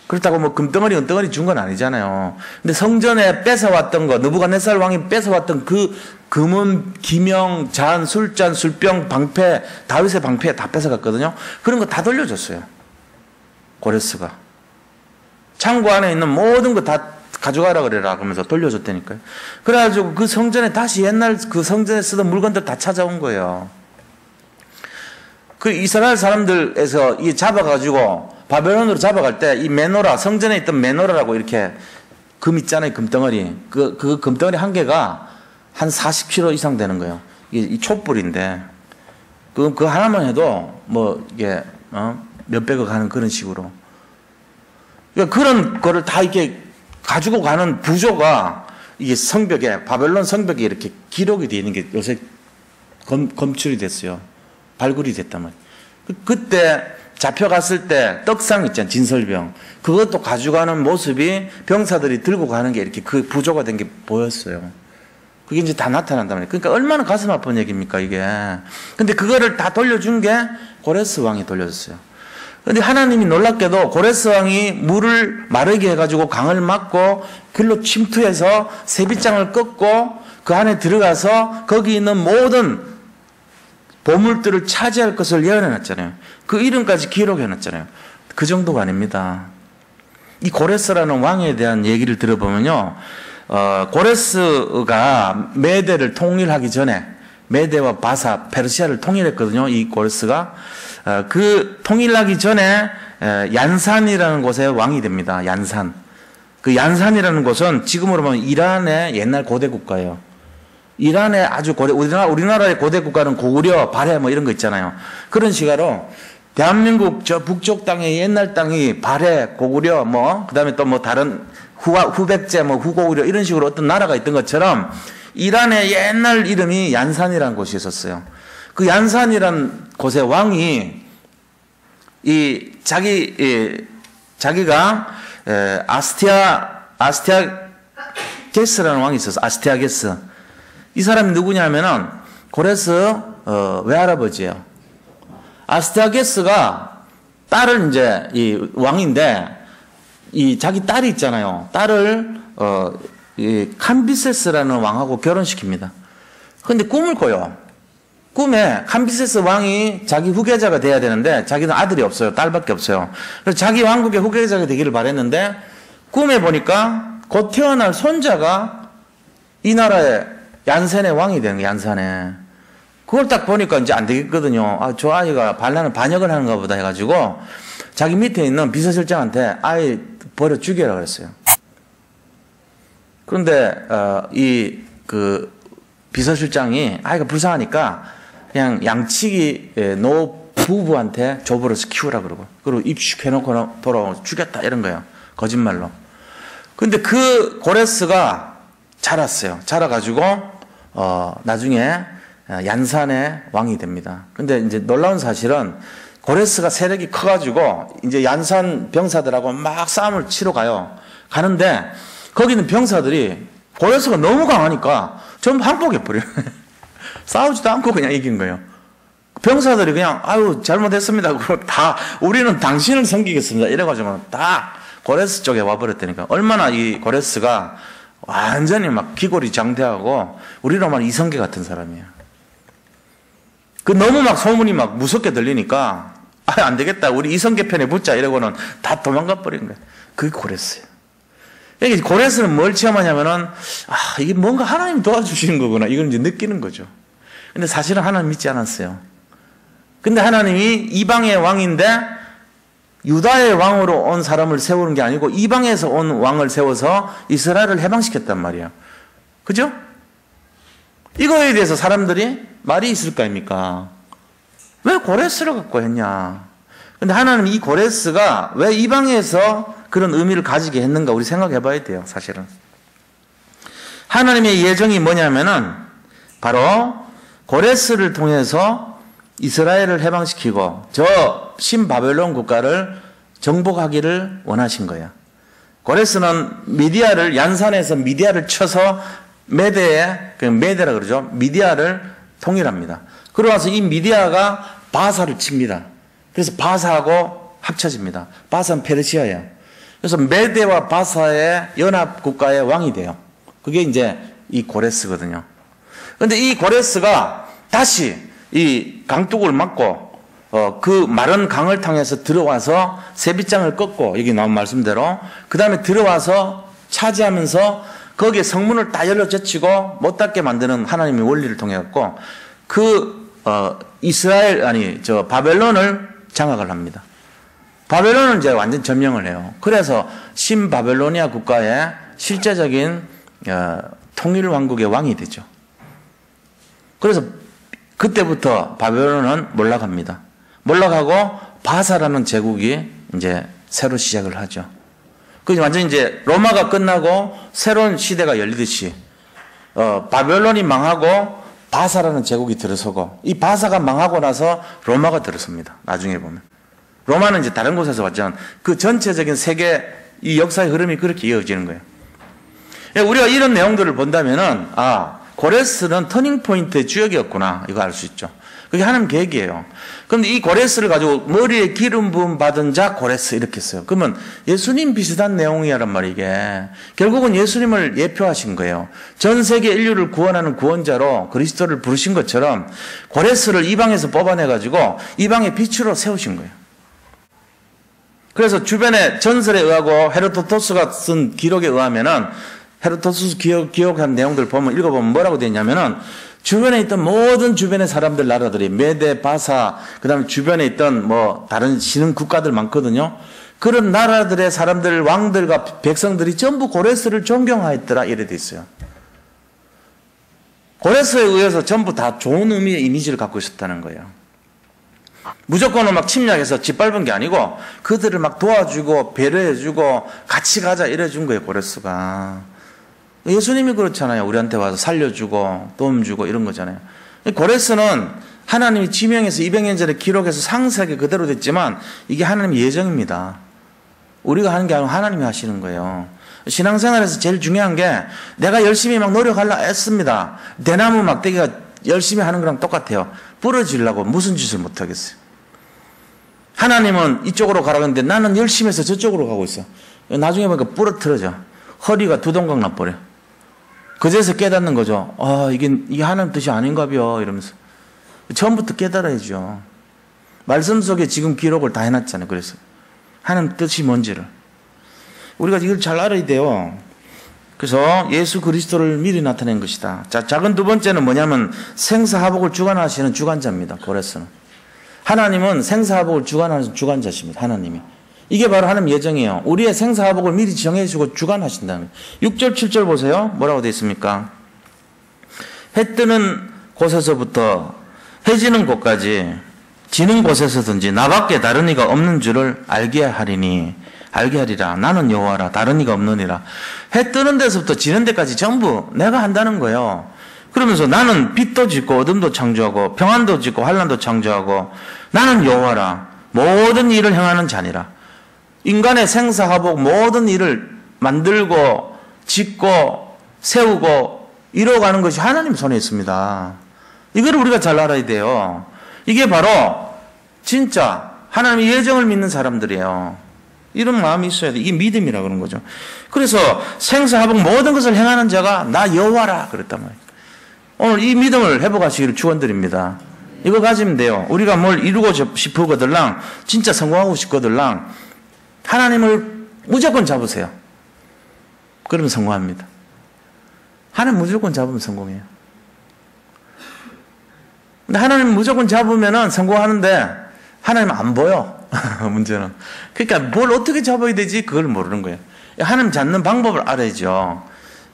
그렇다고 뭐 금덩어리 은덩어리 준 건 아니잖아요. 근데 성전에 뺏어왔던 거, 느부갓네살 왕이 뺏어왔던 그 금은, 기명, 잔, 술잔, 술병, 방패, 다윗의 방패 다 뺏어갔거든요. 그런 거 다 돌려줬어요. 고레스가. 창고 안에 있는 모든 거 다 가져가라 그래라 그러면서 돌려줬다니까요. 그래가지고 그 성전에 다시 옛날 그 성전에 쓰던 물건들 다 찾아온 거예요. 그 이스라엘 사람들에서 이 잡아가지고 바벨론으로 잡아갈 때 이 메노라, 성전에 있던 메노라라고 이렇게 금 있잖아요. 금덩어리. 그 금덩어리 한 개가 한 40kg 이상 되는 거예요. 이 촛불인데. 그 하나만 해도 뭐 이게, 몇백억 하는 그런 식으로. 그러니까 그런 거를 다 이렇게 가지고 가는 부조가 이게 성벽에, 바벨론 성벽에 이렇게 기록이 되어 있는 게 요새 검출이 됐어요. 발굴이 됐단 말이에요. 그때 잡혀갔을 때 떡상 있잖아요. 진설병. 그것도 가져가는 모습이 병사들이 들고 가는 게 이렇게 그 부조가 된 게 보였어요. 그게 이제 다 나타난단 말이에요. 그러니까 얼마나 가슴 아픈 얘기입니까, 이게. 근데 그거를 다 돌려준 게 고레스 왕이 돌려줬어요. 근데 하나님이 놀랍게도 고레스 왕이 물을 마르게 해가지고 강을 막고 글로 침투해서 새빗장을 꺾고 그 안에 들어가서 거기 있는 모든 보물들을 차지할 것을 예언해놨잖아요. 그 이름까지 기록해놨잖아요. 그 정도가 아닙니다. 이 고레스라는 왕에 대한 얘기를 들어보면요. 고레스가 메대를 통일하기 전에 메대와 바사, 페르시아를 통일했거든요. 이 고레스가. 그 통일하기 전에 얀산이라는 곳에 왕이 됩니다. 얀산. 그 얀산이라는 곳은 지금으로 보면 이란의 옛날 고대 국가예요. 이란의 아주 우리나라의 고대 국가는 고구려, 발해 뭐 이런 거 있잖아요. 그런 식으로 대한민국 저 북쪽 땅의 옛날 땅이 발해, 고구려 뭐 그다음에 또 뭐 다른 후백제 뭐 후고구려 이런 식으로 어떤 나라가 있던 것처럼 이란의 옛날 이름이 얀산이라는 곳이 있었어요. 그 얀산이라는 곳의 왕이 자기가 아스티아게스라는 왕이 있었어. 아스티아게스. 이 사람이 누구냐면은 고레스 외할아버지예요. 아스타게스가 딸을 이제 이 왕인데 이 자기 딸이 있잖아요. 딸을 이 캄비세스라는 왕하고 결혼시킵니다. 근데 꿈을 꿔요. 꿈에 캄비세스 왕이 자기 후계자가 돼야 되는데 자기는 아들이 없어요. 딸밖에 없어요. 그래서 자기 왕국의 후계자가 되기를 바랬는데 꿈에 보니까 곧 태어날 손자가 이 나라의 얀센의 왕이 되는 거예요. 얀산에. 그걸 딱 보니까 이제 안 되겠거든요. 아, 저 아이가 반란을 반역을 하는가 보다 해가지고 자기 밑에 있는 비서실장한테 아이 버려 죽여라 그랬어요. 그런데 이 비서실장이 아이가 불쌍하니까 그냥 양치기 노 부부한테 줘버려서 키우라 그러고 그리고 입식 해놓고 돌아오고 죽였다 이런 거예요. 거짓말로. 근데 그 고레스가 자랐어요. 자라가지고 나중에 얀산의 왕이 됩니다. 근데 이제 놀라운 사실은 고레스가 세력이 커가지고 이제 얀산 병사들하고 막 싸움을 치러 가요. 가는데 거기는 병사들이 고레스가 너무 강하니까 전부 항복해버려요. 싸우지도 않고 그냥 이긴 거예요. 병사들이 그냥 아유 잘못했습니다. 다 우리는 당신을 섬기겠습니다. 이래가지고 다 고레스 쪽에 와버렸다니까. 얼마나 이 고레스가 완전히 막 기골이 장대하고 우리로 말하면 이성계 같은 사람이에요. 그 너무 막 소문이 막 무섭게 들리니까 안 되겠다. 우리 이성계 편에 붙자 이러고는 다 도망가 버린 거예요. 그게 고레스예요. 여기 고레스는 뭘 체험하냐면은 이게 뭔가 하나님 도와주시는 거구나. 이걸 이제 느끼는 거죠. 근데 사실은 하나님 믿지 않았어요. 근데 하나님이 이방의 왕인데 유다의 왕으로 온 사람을 세우는 게 아니고 이방에서 온 왕을 세워서 이스라엘을 해방시켰단 말이에요. 그죠? 이거에 대해서 사람들이 말이 있을 거 아닙니까? 왜 고레스를 갖고 했냐? 근데 하나님 이 고레스가 왜 이방에서 그런 의미를 가지게 했는가 우리 생각해 봐야 돼요. 사실은. 하나님의 예정이 뭐냐면은 바로 고레스를 통해서 이스라엘을 해방시키고 저 신바벨론 국가를 정복하기를 원하신 거예요. 고레스는 미디아를 얀산에서 미디아를 쳐서 메데라 그러죠. 미디아를 통일합니다. 그러고 나서 이 미디아가 바사를 칩니다. 그래서 바사하고 합쳐집니다. 바사는 페르시아예요. 그래서 메데와 바사의 연합 국가의 왕이 돼요. 그게 이제 이 고레스거든요. 그런데 이 고레스가 다시 이 강둑을 맞고 그 마른 강을 통해서 들어와서 세빛장을 꺾고 여기 나온 말씀대로 그 다음에 들어와서 차지하면서 거기에 성문을 다 열려 젖히고 못 닫게 만드는 하나님의 원리를 통해 갖고 바벨론을 장악을 합니다. 바벨론은 이제 완전 점령을 해요. 그래서 신바벨로니아 국가의 실제적인 통일 왕국의 왕이 되죠. 그래서 그때부터 바벨론은 몰락합니다. 몰락하고 바사라는 제국이 이제 새로 시작을 하죠. 그 완전 이제 로마가 끝나고 새로운 시대가 열리듯이 바벨론이 망하고 바사라는 제국이 들어서고 이 바사가 망하고 나서 로마가 들어섭니다. 나중에 보면 로마는 이제 다른 곳에서 왔지만 그 전체적인 세계 이 역사의 흐름이 그렇게 이어지는 거예요. 우리가 이런 내용들을 본다면은 고레스는 터닝포인트의 주역이었구나 이거 알 수 있죠. 그게 하나님 계획이에요. 그런데 이 고레스를 가지고 머리에 기름 부음 받은 자 고레스 이렇게 써요. 그러면 예수님 비슷한 내용이란 말이에요. 이게 결국은 예수님을 예표하신 거예요. 전 세계 인류를 구원하는 구원자로 그리스도를 부르신 것처럼 고레스를 이방에서 뽑아내가지고 이방의 빛으로 세우신 거예요. 그래서 주변의 전설에 의하고 헤로도토스가 쓴 기록에 의하면은 헤로도토스 기록한 내용들 읽어보면 뭐라고 되어 있냐면은 주변에 있던 모든 주변의 사람들 나라들이 메데, 바사, 그 다음에 주변에 있던 다른 신흥 국가들 많거든요. 그런 나라들의 사람들, 왕들과 백성들이 전부 고레스를 존경하였더라 이래 돼 있어요. 고레스에 의해서 전부 다 좋은 의미의 이미지를 갖고 있었다는 거예요. 무조건 막 침략해서 짓밟은 게 아니고 그들을 막 도와주고 배려해주고 같이 가자 이래준 거예요. 고레스가. 예수님이 그렇잖아요. 우리한테 와서 살려주고 도움주고 이런 거잖아요. 고레스는 하나님이 지명해서 200년 전에 기록해서 상세하게 그대로 됐지만 이게 하나님의 예정입니다. 우리가 하는 게 아니고 하나님이 하시는 거예요. 신앙생활에서 제일 중요한 게 내가 열심히 막 노력하려 했습니다. 대나무 막대기가 열심히 하는 거랑 똑같아요. 부러지려고 무슨 짓을 못 하겠어요. 하나님은 이쪽으로 가라고 했는데 나는 열심히 해서 저쪽으로 가고 있어. 나중에 보니까 부러뜨려져. 허리가 두 동강 나버려. 그제서 깨닫는 거죠. 아, 이게 하나님 뜻이 아닌가 봐요. 이러면서. 처음부터 깨달아야죠. 말씀 속에 지금 기록을 다 해놨잖아요. 그래서. 하나님 뜻이 뭔지를. 우리가 이걸 잘 알아야 돼요. 그래서 예수 그리스도를 미리 나타낸 것이다. 자, 작은 두 번째는 뭐냐면 생사화복을 주관하시는 주관자입니다. 고레스는. 하나님은 생사화복을 주관하는 주관자십니다. 하나님이. 이게 바로 하나님 예정이에요. 우리의 생사화복을 미리 정해주고 주관하신다는 거예요. 6절 7절 보세요. 뭐라고 되어 있습니까? 해 뜨는 곳에서부터 해 지는 곳까지 지는 곳에서든지 나밖에 다른 이가 없는 줄을 알게 하리라. 나는 여호와라. 다른 이가 없느니라. 해 뜨는 데서부터 지는 데까지 전부 내가 한다는 거예요. 그러면서 나는 빛도 짓고 어둠도 창조하고 평안도 짓고 환난도 창조하고 나는 여호와라. 모든 일을 행하는 자니라. 인간의 생사화복 모든 일을 만들고 짓고 세우고 이뤄가는 것이 하나님 손에 있습니다. 이걸 우리가 잘 알아야 돼요. 이게 바로 진짜 하나님의 예정을 믿는 사람들이에요. 이런 마음이 있어야 돼. 이게 믿음이라 그런 거죠. 그래서 생사화복 모든 것을 행하는 자가 나 여호와라 그랬단 말이에요. 오늘 이 믿음을 회복하시기를 축원드립니다. 이거 가지면 돼요. 우리가 뭘 이루고 싶으거들랑 진짜 성공하고 싶거들랑 하나님을 무조건 잡으세요. 그러면 성공합니다. 하나님 무조건 잡으면 성공해요. 근데 하나님 무조건 잡으면은 성공하는데 하나님 안 보여. 문제는. 그러니까 뭘 어떻게 잡아야 되지? 그걸 모르는 거예요. 하나님 잡는 방법을 알아야죠.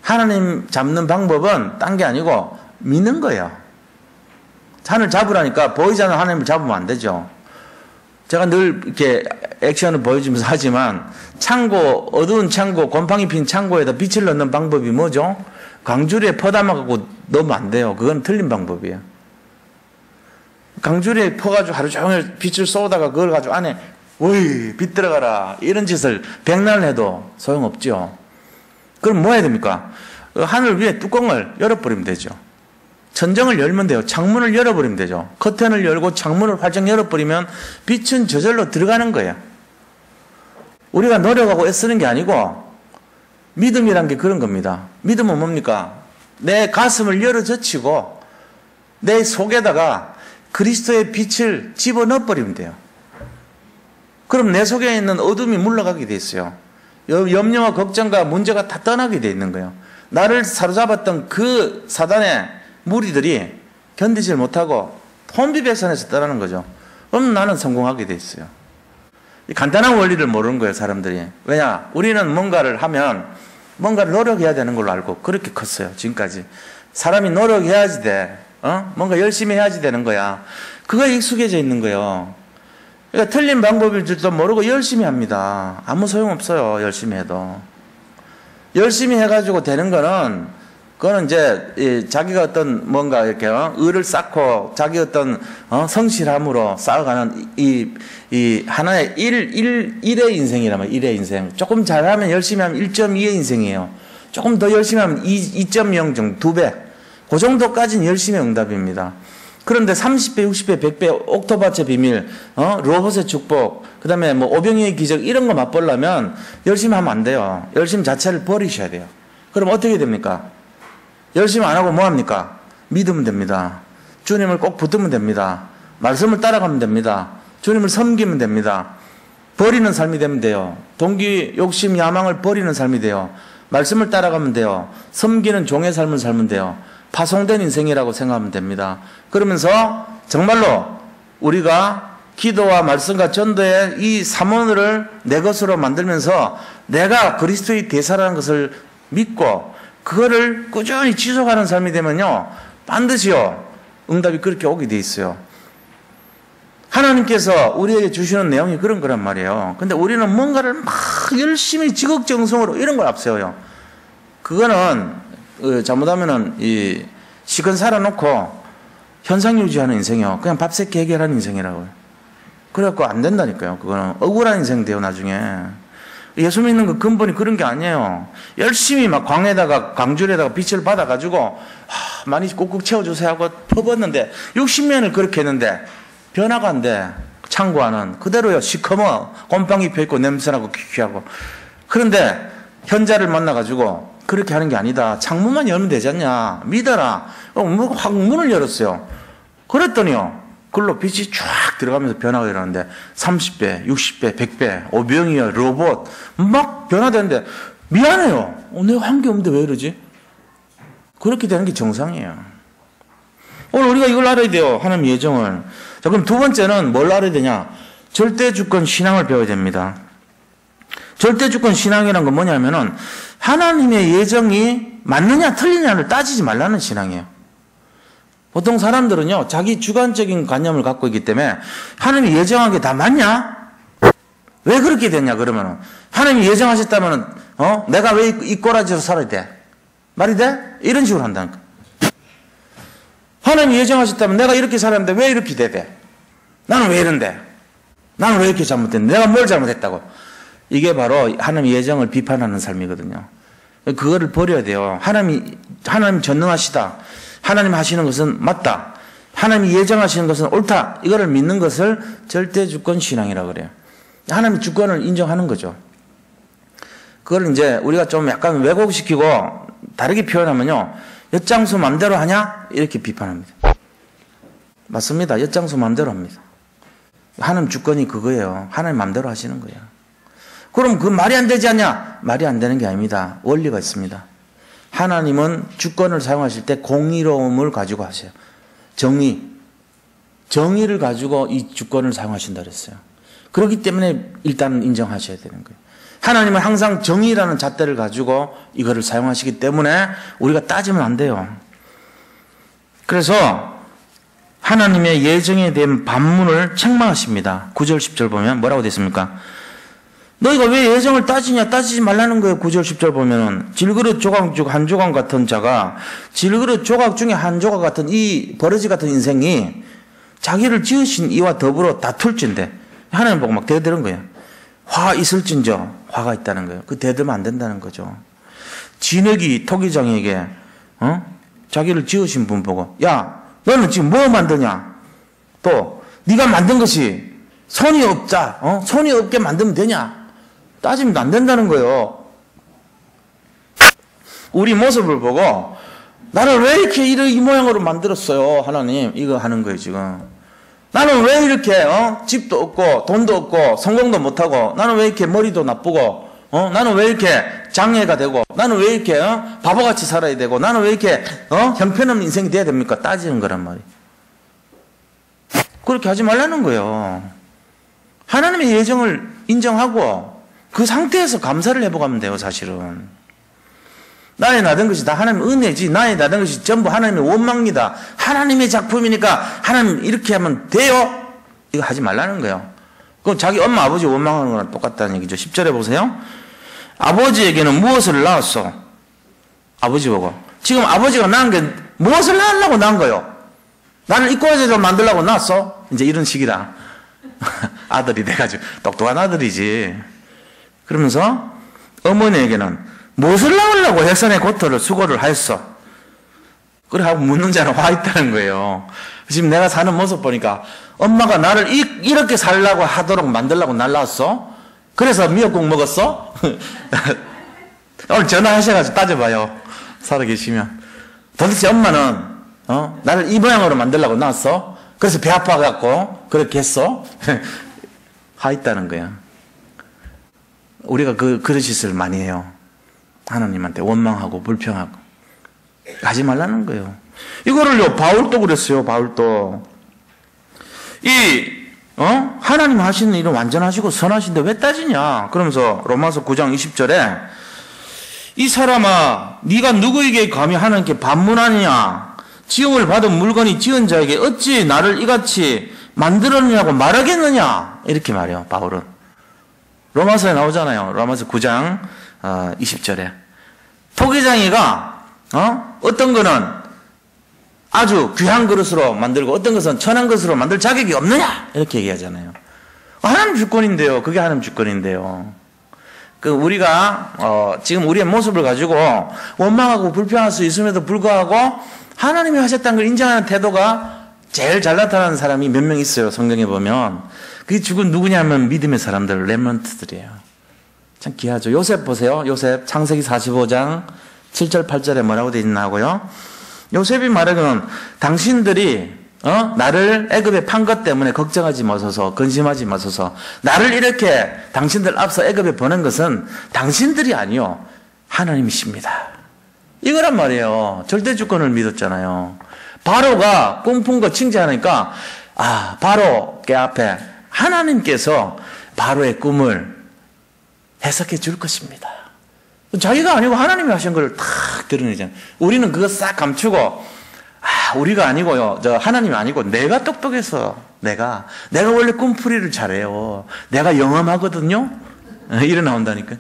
하나님 잡는 방법은 딴 게 아니고 믿는 거예요. 하나님을 잡으라니까 보이지 않는 하나님을 잡으면 안 되죠. 제가 늘 이렇게 액션을 보여주면서 하지만 창고, 어두운 창고, 곰팡이 핀 창고에다 빛을 넣는 방법이 뭐죠? 광주리에 퍼담아갖고 넣으면 안 돼요. 그건 틀린 방법이에요. 강주리에 퍼가지고 하루 종일 빛을 쏘다가 그걸 가지고 안에 어이 빛 들어가라 이런 짓을 백날 해도 소용없죠. 그럼 뭐 해야 됩니까? 하늘 위에 뚜껑을 열어버리면 되죠. 천정을 열면 돼요. 창문을 열어버리면 되죠. 커튼을 열고 창문을 활짝 열어버리면 빛은 저절로 들어가는 거예요. 우리가 노력하고 애쓰는 게 아니고 믿음이란 게 그런 겁니다. 믿음은 뭡니까? 내 가슴을 열어젖히고 내 속에다가 그리스도의 빛을 집어넣어 버리면 돼요. 그럼 내 속에 있는 어둠이 물러가게 돼 있어요. 염려와 걱정과 문제가 다 떠나게 돼 있는 거예요. 나를 사로잡았던 그 사단의 무리들이 견디질 못하고 혼비백산에서 떠나는 거죠. 그럼 나는 성공하게 돼 있어요. 간단한 원리를 모르는 거예요, 사람들이. 왜냐? 우리는 뭔가를 하면 뭔가를 노력해야 되는 걸로 알고 그렇게 컸어요, 지금까지. 사람이 노력해야지 돼. 뭔가 열심히 해야지 되는 거야. 그거에 익숙해져 있는 거예요. 그러니까 틀린 방법일 줄도 모르고 열심히 합니다. 아무 소용없어요, 열심히 해도. 열심히 해가지고 되는 거는, 그거는 이제, 자기가 어떤 뭔가 이렇게, 의를 쌓고, 자기 어떤, 성실함으로 쌓아가는 이 하나의 일의 인생이라면, 일의 인생. 조금 잘하면, 열심히 하면 1.2의 인생이에요. 조금 더 열심히 하면 2.0 정도, 2배. 그 정도까지는 열심히 응답입니다. 그런데 30배, 60배, 100배, 옥토밭의 비밀, 로봇의 축복, 그 다음에 뭐 오병이의 기적, 이런 거 맛보려면 열심히 하면 안 돼요. 열심 자체를 버리셔야 돼요. 그럼 어떻게 됩니까? 열심히 안 하고 뭐 합니까? 믿으면 됩니다. 주님을 꼭 붙으면 됩니다. 말씀을 따라가면 됩니다. 주님을 섬기면 됩니다. 버리는 삶이 되면 돼요. 동기, 욕심, 야망을 버리는 삶이 돼요. 말씀을 따라가면 돼요. 섬기는 종의 삶을 살면 돼요. 파송된 인생이라고 생각하면 됩니다. 그러면서 정말로 우리가 기도와 말씀과 전도의 이 삼원을 내 것으로 만들면서 내가 그리스도의 대사라는 것을 믿고 그거를 꾸준히 지속하는 삶이 되면요, 반드시요 응답이 그렇게 오게 돼 있어요. 하나님께서 우리에게 주시는 내용이 그런 거란 말이에요. 근데 우리는 뭔가를 막 열심히 지극정성으로 이런 걸 앞세워요. 그거는 잘못하면은 이 시간 살아놓고 현상 유지하는 인생이요. 그냥 밥 새끼 해결하는 인생이라고요. 그래갖고 안 된다니까요. 그거는 억울한 인생 돼요, 나중에. 예수 믿는 그 근본이 그런 게 아니에요. 열심히 막 광에다가, 광줄에다가 빛을 받아가지고, 많이 꾹꾹 채워주세요 하고 퍼붓는데 60년을 그렇게 했는데 변화가 안 돼. 창고안은 그대로요. 시커먼 곰팡이 펴있고 냄새나고 귀귀하고. 그런데 현자를 만나가지고 그렇게 하는 게 아니다. 창문만 열면 되지 않냐. 믿어라. 확 문을 열었어요. 그랬더니요. 글로 빛이 쫙 들어가면서 변화가 일어나는데 30배, 60배, 100배, 오병이어, 로봇 막 변화되는데 미안해요. 내가 한 게 없는데 왜 이러지? 그렇게 되는 게 정상이에요. 오늘 우리가 이걸 알아야 돼요. 하나님 예정을. 자, 그럼 두 번째는 뭘 알아야 되냐? 절대주권 신앙을 배워야 됩니다. 절대주권 신앙이란 건 뭐냐면은 하나님의 예정이 맞느냐 틀리냐를 따지지 말라는 신앙이에요. 보통 사람들은요, 자기 주관적인 관념을 갖고 있기 때문에 하나님이 예정한 게 다 맞냐? 왜 그렇게 됐냐, 그러면은. 하나님이 예정하셨다면은, 내가 왜 이 꼬라지로 살아야 돼? 말이 돼? 이런 식으로 한다니까. 하나님이 예정하셨다면 내가 이렇게 살았는데 왜 이렇게 돼? 나는 왜 이런데? 나는 왜 이렇게 잘못됐는데? 내가 뭘 잘못했다고? 이게 바로 하나님의 예정을 비판하는 삶이거든요. 그거를 버려야 돼요. 하나님 전능하시다. 하나님 하시는 것은 맞다. 하나님이 예정하시는 것은 옳다. 이거를 믿는 것을 절대주권 신앙이라고 그래요. 하나님의 주권을 인정하는 거죠. 그걸 이제 우리가 좀 약간 왜곡시키고 다르게 표현하면요. 엿장수 맘대로 하냐? 이렇게 비판합니다. 맞습니다. 엿장수 맘대로 합니다. 하나님 주권이 그거예요. 하나님 맘대로 하시는 거예요. 그럼 그 말이 안 되지 않냐? 말이 안 되는 게 아닙니다. 원리가 있습니다. 하나님은 주권을 사용하실 때 공의로움을 가지고 하세요. 정의를 가지고 이 주권을 사용하신다 그랬어요. 그렇기 때문에 일단 인정하셔야 되는 거예요. 하나님은 항상 정의라는 잣대를 가지고 이거를 사용하시기 때문에 우리가 따지면 안 돼요. 그래서 하나님의 예정에 대한 반문을 책망하십니다. 9절 10절 보면 뭐라고 됐습니까? 너희가 왜 예정을 따지냐? 따지지 말라는 거예요. 9절 10절 보면은 질그릇 조각 중 한 조각 같은 자가 질그릇 조각 중에 한 조각 같은 이 버러지 같은 인생이 자기를 지으신 이와 더불어 다툴진데 하나님 보고 막 대드는 거예요. 화 있을진저 화가 있다는 거예요. 그 대들면 안 된다는 거죠. 진흙이 토기장에게 자기를 지으신 분 보고 야 너는 지금 뭐 만드냐? 또 네가 만든 것이 손이 없자 손이 없게 만들면 되냐? 따지면 안 된다는 거예요. 우리 모습을 보고 나를 왜 이렇게 이 모양으로 만들었어요 하나님 이거 하는 거예요 지금. 나는 왜 이렇게 집도 없고 돈도 없고 성공도 못하고 나는 왜 이렇게 머리도 나쁘고 나는 왜 이렇게 장애가 되고 나는 왜 이렇게 바보같이 살아야 되고 나는 왜 이렇게 형편없는 인생이 돼야 됩니까? 따지는 거란 말이에요. 그렇게 하지 말라는 거예요. 하나님의 예정을 인정하고 그 상태에서 감사를 해보가면 돼요. 사실은 나의 나된 것이 다 하나님의 은혜지 나의 나된 것이 전부 하나님의 원망이다. 하나님의 작품이니까 하나님 이렇게 하면 돼요. 이거 하지 말라는 거예요. 그럼 자기 엄마 아버지 원망하는 거랑 똑같다는 얘기죠. 10절에 보세요. 아버지에게는 무엇을 낳았어? 아버지 보고 지금 아버지가 낳은 게 무엇을 낳으려고 낳은 거예요? 나를 이꼬라지로 만들려고 낳았어? 이제 이런 식이다. 아들이 돼가지고 똑똑한 아들이지. 그러면서 어머니에게는 무엇을 낳으려고 해선의 고토를 수고를 하였어? 그래 하고 묻는 자는 화 있다는 거예요. 지금 내가 사는 모습 보니까 엄마가 나를 이렇게 살라고 하도록 만들려고 날 낳았어? 그래서 미역국 먹었어? 오늘 전화하셔가지고 따져봐요. 살아계시면. 도대체 엄마는 나를 이 모양으로 만들려고 낳았어? 그래서 배 아파갖고 그렇게 했어? 화 있다는 거야. 우리가 그런 짓을 많이 해요. 하나님한테 원망하고 불평하고 하지 말라는 거예요. 이거를요 바울도 그랬어요. 바울도 하나님 하시는 일은 완전하시고 선하신데 왜 따지냐? 그러면서 로마서 9장 20절에 이 사람아 네가 누구에게 감히 하나님께 반문하느냐? 지음을 받은 물건이 지은 자에게 어찌 나를 이같이 만들었느냐고 말하겠느냐? 이렇게 말해요. 바울은 로마서에 나오잖아요. 로마서 9장 20절에 토기장이가 어떤 거는 아주 귀한 그릇으로 만들고 어떤 것은 천한 것으로 만들 자격이 없느냐 이렇게 얘기하잖아요. 하나님 주권인데요. 그게 하나님 주권인데요. 우리가 지금 우리의 모습을 가지고 원망하고 불평할 수 있음에도 불구하고 하나님이 하셨다는 걸 인정하는 태도가 제일 잘 나타나는 사람이 몇 명 있어요. 성경에 보면. 그게 죽은 누구냐면 믿음의 사람들, 렘넌트들이에요. 참 귀하죠. 요셉 보세요. 요셉 창세기 45장 7절 8절에 뭐라고 되어 있나 하고요. 요셉이 말하기는 당신들이 나를 애굽에 판 것 때문에 걱정하지 마소서, 근심하지 마소서. 나를 이렇게 당신들 앞서 애굽에 보낸 것은 당신들이 아니요 하나님이십니다. 이거란 말이에요. 절대 주권을 믿었잖아요. 바로가 꿈푼 거 칭찬하니까 바로께 앞에 하나님께서 바로의 꿈을 해석해 줄 것입니다. 자기가 아니고 하나님이 하신 걸 탁 드러내잖아요. 우리는 그거 싹 감추고 우리가 아니고요. 하나님이 아니고 내가 똑똑해서 내가 원래 꿈풀이를 잘해요. 내가 영험하거든요. 이래 나온다니까.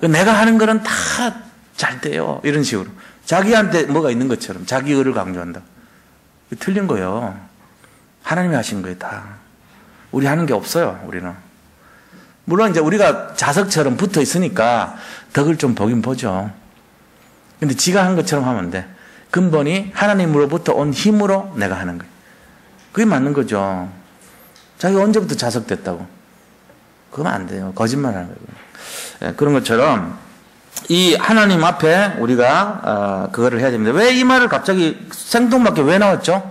내가 하는 거는 다 잘 돼요. 이런 식으로. 자기한테 뭐가 있는 것처럼 자기 의를 강조한다. 틀린 거예요. 하나님이 하신 거예요, 다. 우리 하는 게 없어요, 우리는. 물론 이제 우리가 자석처럼 붙어 있으니까 덕을 좀 보긴 보죠. 근데 지가 한 것처럼 하면 안 돼. 근본이 하나님으로부터 온 힘으로 내가 하는 거예요. 그게 맞는 거죠. 자기가 언제부터 자석됐다고. 그러면 안 돼요. 거짓말 하는 거예요. 그런 것처럼 이 하나님 앞에 우리가 그거를 해야 됩니다. 왜 이 말을 갑자기 생뚱맞게 왜 나왔죠?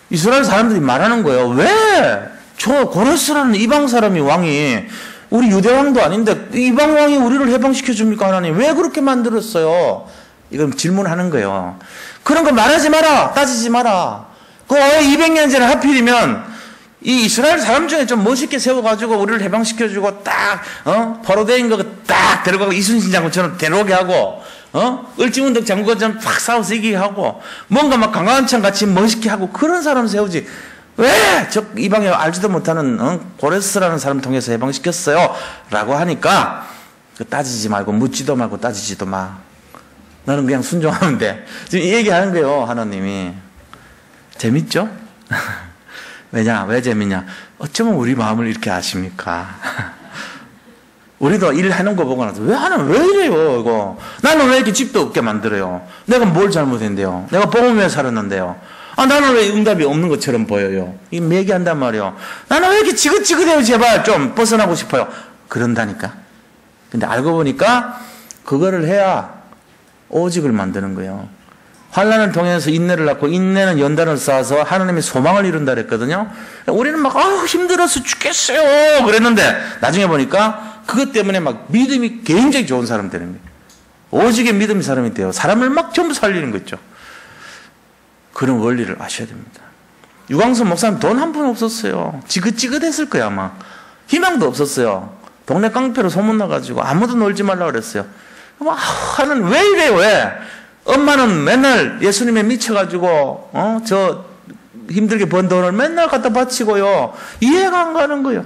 이스라엘 사람들이 말하는 거예요. 왜 저 고레스라는 이방 사람이 왕이 우리 유대 왕도 아닌데 이방 왕이 우리를 해방시켜 줍니까? 하나님 왜 그렇게 만들었어요? 이건 질문하는 거예요. 그런 거 말하지 마라. 따지지 마라. 왜 200년 전에 하필이면 이 이스라엘 사람 중에 좀 멋있게 세워가지고 우리를 해방시켜주고 딱 포로대인 거 딱 데려가고 이순신 장군처럼 데려오게 하고 을지문덕 장군처럼 팍 싸워서 이기게 하고 뭔가 막 강화한창 같이 멋있게 하고 그런 사람 세우지. 왜 저 이방에 알지도 못하는 고레스라는 사람 통해서 해방시켰어요? 라고 하니까 따지지 말고 묻지도 말고 따지지도 마. 나는 그냥 순종하면 돼. 지금 이 얘기하는 거예요. 하나님이. 재밌죠? 왜 재밌냐? 어쩌면 우리 마음을 이렇게 아십니까? 우리도 일 해놓은 거 보고 나서 하나님 왜 이래요 이거? 나는 왜 이렇게 집도 없게 만들어요? 내가 뭘 잘못했는데요? 내가 복음에 살았는데요? 나는 왜 응답이 없는 것처럼 보여요? 이 얘기한단 말이에요. 나는 왜 이렇게 지긋지긋해요? 제발 좀 벗어나고 싶어요. 그런다니까. 근데 알고 보니까 그거를 해야 오직을 만드는 거예요. 환난을 통해서 인내를 낳고 인내는 연단을 쌓아서 하나님의 소망을 이룬다 그랬거든요. 우리는 막 힘들어서 죽겠어요 그랬는데 나중에 보니까 그것 때문에 막 믿음이 굉장히 좋은 사람 되는 거예요. 오직의 믿음의 사람이 돼요. 사람을 막 전부 살리는 거 있죠. 그런 원리를 아셔야 됩니다. 유광수 목사님 돈 한 푼 없었어요. 지긋지긋했을 거야 아마. 희망도 없었어요. 동네 깡패로 소문나가지고 아무도 놀지 말라고 그랬어요. 하는 왜 이래요 왜? 엄마는 맨날 예수님에 미쳐가지고 저 힘들게 번 돈을 맨날 갖다 바치고요. 이해가 안 가는 거예요.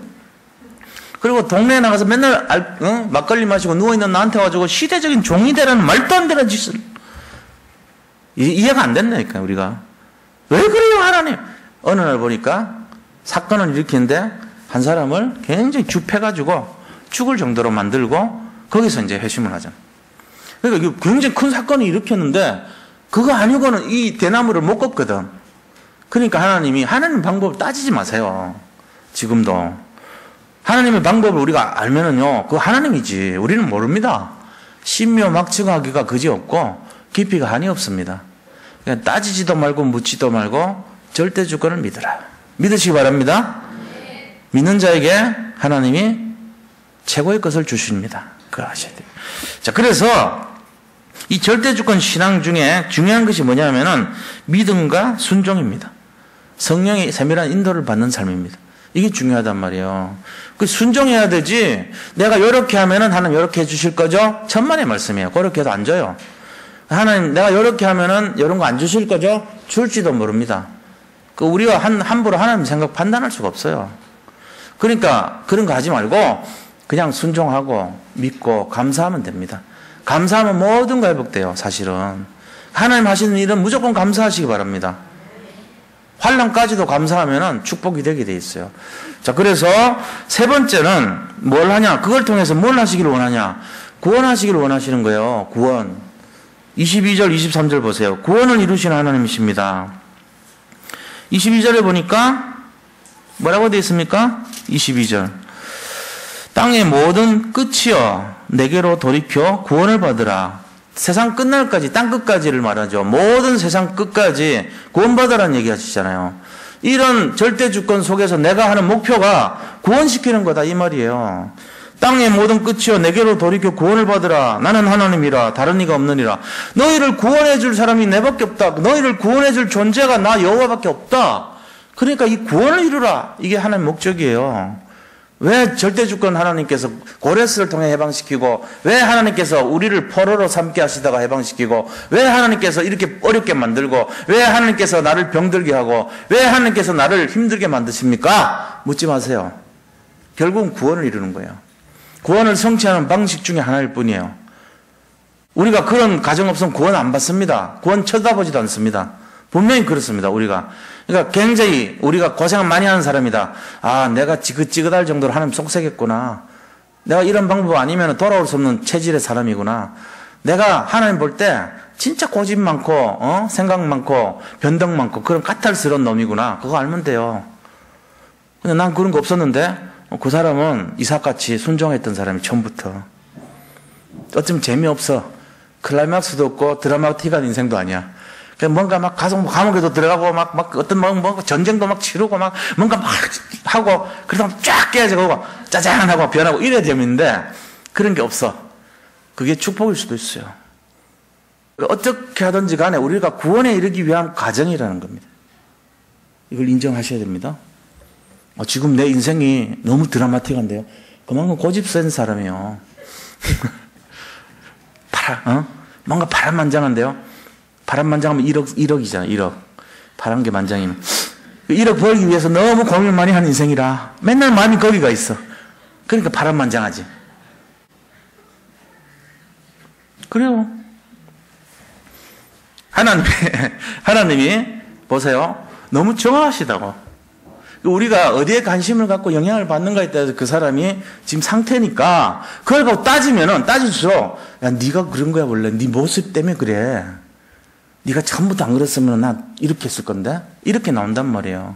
그리고 동네에 나가서 맨날 막걸리 마시고 누워있는 나한테 와가지고 시대적인 종이 되라는 말도 안 되는 짓을. 이해가 안 된다니까 우리가. 왜 그래요 하나님? 어느 날 보니까 사건을 일으키는데 한 사람을 굉장히 줍해가지고 죽을 정도로 만들고 거기서 이제 회심을 하잖아. 그러니까 이게 굉장히 큰 사건을 일으켰는데 그거 아니고는 이 대나무를 못 꺾거든. 그러니까 하나님이 하나님 방법을 따지지 마세요. 지금도 하나님의 방법을 우리가 알면은요 그거 하나님이지 우리는 모릅니다. 신묘막측하기가 그지없고 깊이가 한이 없습니다. 그냥 따지지도 말고 묻지도 말고 절대 주권을 믿으라. 믿으시기 바랍니다. 믿는 자에게 하나님이 최고의 것을 주십니다. 그걸 아셔야 돼요. 자, 그래서 이 절대주권 신앙 중에 중요한 것이 뭐냐면은 믿음과 순종입니다. 성령의 세밀한 인도를 받는 삶입니다. 이게 중요하단 말이에요. 그 순종해야 되지. 내가 이렇게 하면은 하나님 이렇게 해주실 거죠? 천만의 말씀이에요. 그렇게 해도 안 줘요. 하나님 내가 이렇게 하면은 이런 거 안 주실 거죠? 줄지도 모릅니다. 그 우리가 함부로 하나님 생각 판단할 수가 없어요. 그러니까 그런 거 하지 말고 그냥 순종하고 믿고 감사하면 됩니다. 감사하면 모든 거 회복돼요. 사실은 하나님 하시는 일은 무조건 감사하시기 바랍니다. 환난까지도 감사하면은 축복이 되게 돼 있어요. 자, 그래서 세 번째는 뭘 하냐? 그걸 통해서 뭘 하시기를 원하냐? 구원하시기를 원하시는 거예요. 구원. 22절, 23절 보세요. 구원을 이루시는 하나님이십니다. 22절에 보니까 뭐라고 되어 있습니까? 22절. 땅의 모든 끝이여 내게로 돌이켜 구원을 받으라. 세상 끝날까지, 땅 끝까지를 말하죠. 모든 세상 끝까지 구원받으라는 얘기 하시잖아요. 이런 절대주권 속에서 내가 하는 목표가 구원시키는 거다 이 말이에요. 땅의 모든 끝이여 내게로 돌이켜 구원을 받으라. 나는 하나님이라 다른 이가 없느니라. 너희를 구원해 줄 사람이 내밖에 없다. 너희를 구원해 줄 존재가 나 여호와밖에 없다. 그러니까 이 구원을 이루라. 이게 하나님의 목적이에요. 왜 절대주권 하나님께서 고레스를 통해 해방시키고, 왜 하나님께서 우리를 포로로 삼게 하시다가 해방시키고, 왜 하나님께서 이렇게 어렵게 만들고, 왜 하나님께서 나를 병들게 하고, 왜 하나님께서 나를 힘들게 만드십니까? 묻지 마세요. 결국은 구원을 이루는 거예요. 구원을 성취하는 방식 중에 하나일 뿐이에요. 우리가 그런 가정 없으면 구원 안 받습니다. 구원 쳐다보지도 않습니다. 분명히 그렇습니다. 우리가. 그러니까 굉장히 우리가 고생을 많이 하는 사람이다. 아, 내가 지긋지긋할 정도로 하나님 속색했구나. 내가 이런 방법 아니면 돌아올 수 없는 체질의 사람이구나. 내가 하나님 볼 때 진짜 고집 많고, 생각 많고, 변덕 많고, 그런 까탈스러운 놈이구나. 그거 알면 돼요. 근데 난 그런 거 없었는데, 그 사람은 이삭같이 순종했던 사람이 처음부터. 어쩌면 재미없어. 클라이막스도 없고, 드라마틱한 인생도 아니야. 뭔가 막 가서 감옥에도 들어가고 막 어떤 뭐 전쟁도 막 치르고 막 뭔가 막 하고 그러다 쫙 깨져가고 짜잔하고 변하고 이래야 재밌는데 그런 게 없어. 그게 축복일 수도 있어요. 어떻게 하든지 간에 우리가 구원에 이르기 위한 과정이라는 겁니다. 이걸 인정하셔야 됩니다. 지금 내 인생이 너무 드라마틱한데요. 그만큼 고집 센 사람이에요. 뭔가 파란만장한데요. 파란만장하면 1억이잖아, 1억. 파란 게 만장이면. 1억 벌기 위해서 너무 고민을 많이 하는 인생이라 맨날 마음이 거기가 있어. 그러니까 파란만장하지. 그래요. 하나님이, 보세요. 너무 정확하시다고. 우리가 어디에 관심을 갖고 영향을 받는가에 따라서 그 사람이 지금 상태니까, 그걸 갖고 따질수록, 야, 네가 그런 거야, 원래. 네 모습 때문에 그래. 네가 처음부터 안 그랬으면 나 이렇게 했을 건데? 이렇게 나온단 말이에요.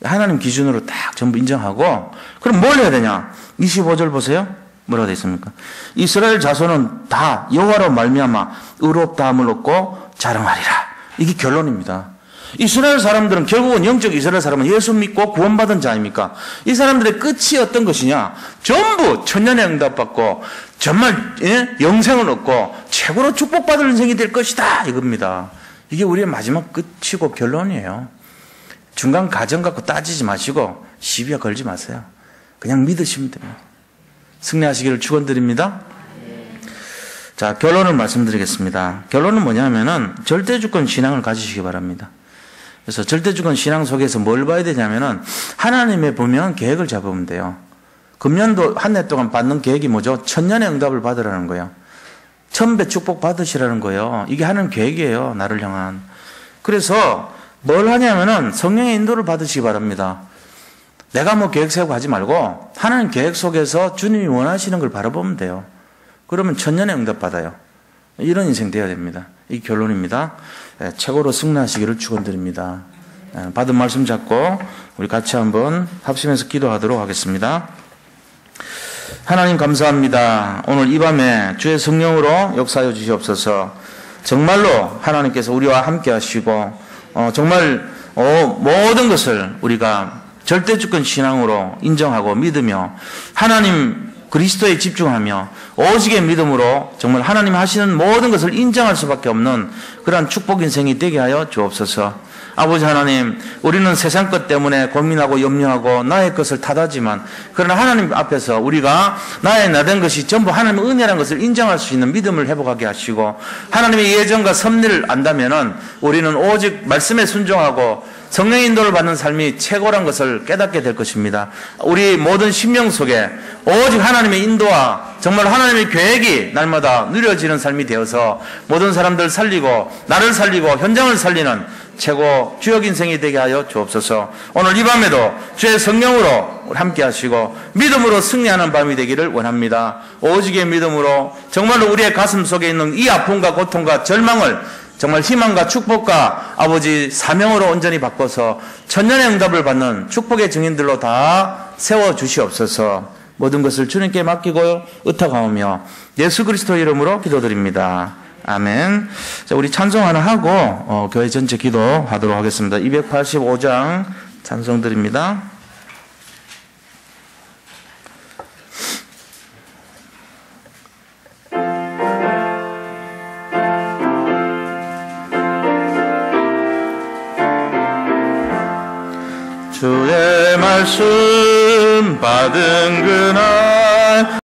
하나님 기준으로 딱 전부 인정하고, 그럼 뭘 해야 되냐? 25절 보세요. 뭐라고 되어 있습니까? 이스라엘 자손은 다 여호와로 말미암아 의롭다함을 얻고 자랑하리라. 이게 결론입니다. 이스라엘 사람들은 결국은 영적 이스라엘 사람은 예수 믿고 구원받은 자 아닙니까? 이 사람들의 끝이 어떤 것이냐? 전부 천년의 응답받고 정말 영생을 얻고 최고로 축복받을 인생이 될 것이다 이겁니다. 이게 우리의 마지막 끝이고 결론이에요. 중간 과정 갖고 따지지 마시고 시비에 걸지 마세요. 그냥 믿으시면 됩니다. 승리하시기를 축원드립니다. 자, 결론을 말씀드리겠습니다. 결론은 뭐냐면은 절대주권 신앙을 가지시기 바랍니다. 그래서 절대주권 신앙 속에서 뭘 봐야 되냐면은 하나님의 분명한 계획을 잡으면 돼요. 금년도 한 해 동안 받는 계획이 뭐죠? 천년의 응답을 받으라는 거예요. 1000배 축복 받으시라는 거예요. 이게 하나님 계획이에요. 나를 향한. 그래서 뭘 하냐면은 성령의 인도를 받으시기 바랍니다. 내가 뭐 계획 세우고 하지 말고 하나님 계획 속에서 주님이 원하시는 걸 바라보면 돼요. 그러면 천년의 응답 받아요. 이런 인생 되어야 됩니다. 이 결론입니다. 최고로 승리하시기를 축원드립니다. 받은 말씀 잡고 우리 같이 한번 합심해서 기도하도록 하겠습니다. 하나님 감사합니다. 오늘 이 밤에 주의 성령으로 역사하여 주시옵소서. 정말로 하나님께서 우리와 함께 하시고 정말 모든 것을 우리가 절대주권 신앙으로 인정하고 믿으며 하나님 그리스도에 집중하며 오직의 믿음으로 정말 하나님 하시는 모든 것을 인정할 수밖에 없는 그러한 축복 인생이 되게 하여 주옵소서. 아버지 하나님, 우리는 세상 것 때문에 고민하고 염려하고 나의 것을 탓하지만 그러나 하나님 앞에서 우리가 나의 나된 것이 전부 하나님의 은혜라는 것을 인정할 수 있는 믿음을 회복하게 하시고 하나님의 예정과 섭리를 안다면은 우리는 오직 말씀에 순종하고 성령의 인도를 받는 삶이 최고란 것을 깨닫게 될 것입니다. 우리 모든 심령 속에 오직 하나님의 인도와 정말 하나님의 계획이 날마다 누려지는 삶이 되어서 모든 사람들 살리고 나를 살리고 현장을 살리는 최고 주역 인생이 되게 하여 주옵소서. 오늘 이 밤에도 주의 성령으로 함께 하시고 믿음으로 승리하는 밤이 되기를 원합니다. 오직의 믿음으로 정말로 우리의 가슴 속에 있는 이 아픔과 고통과 절망을 정말 희망과 축복과 아버지 사명으로 온전히 바꿔서 천년의 응답을 받는 축복의 증인들로 다 세워주시옵소서. 모든 것을 주님께 맡기고 의탁하오며 예수 그리스도 이름으로 기도드립니다. 아멘. 자, 우리 찬송 하나 하고 교회 전체 기도하도록 하겠습니다. 285장 찬송 드립니다. 주의 말씀 받은 그날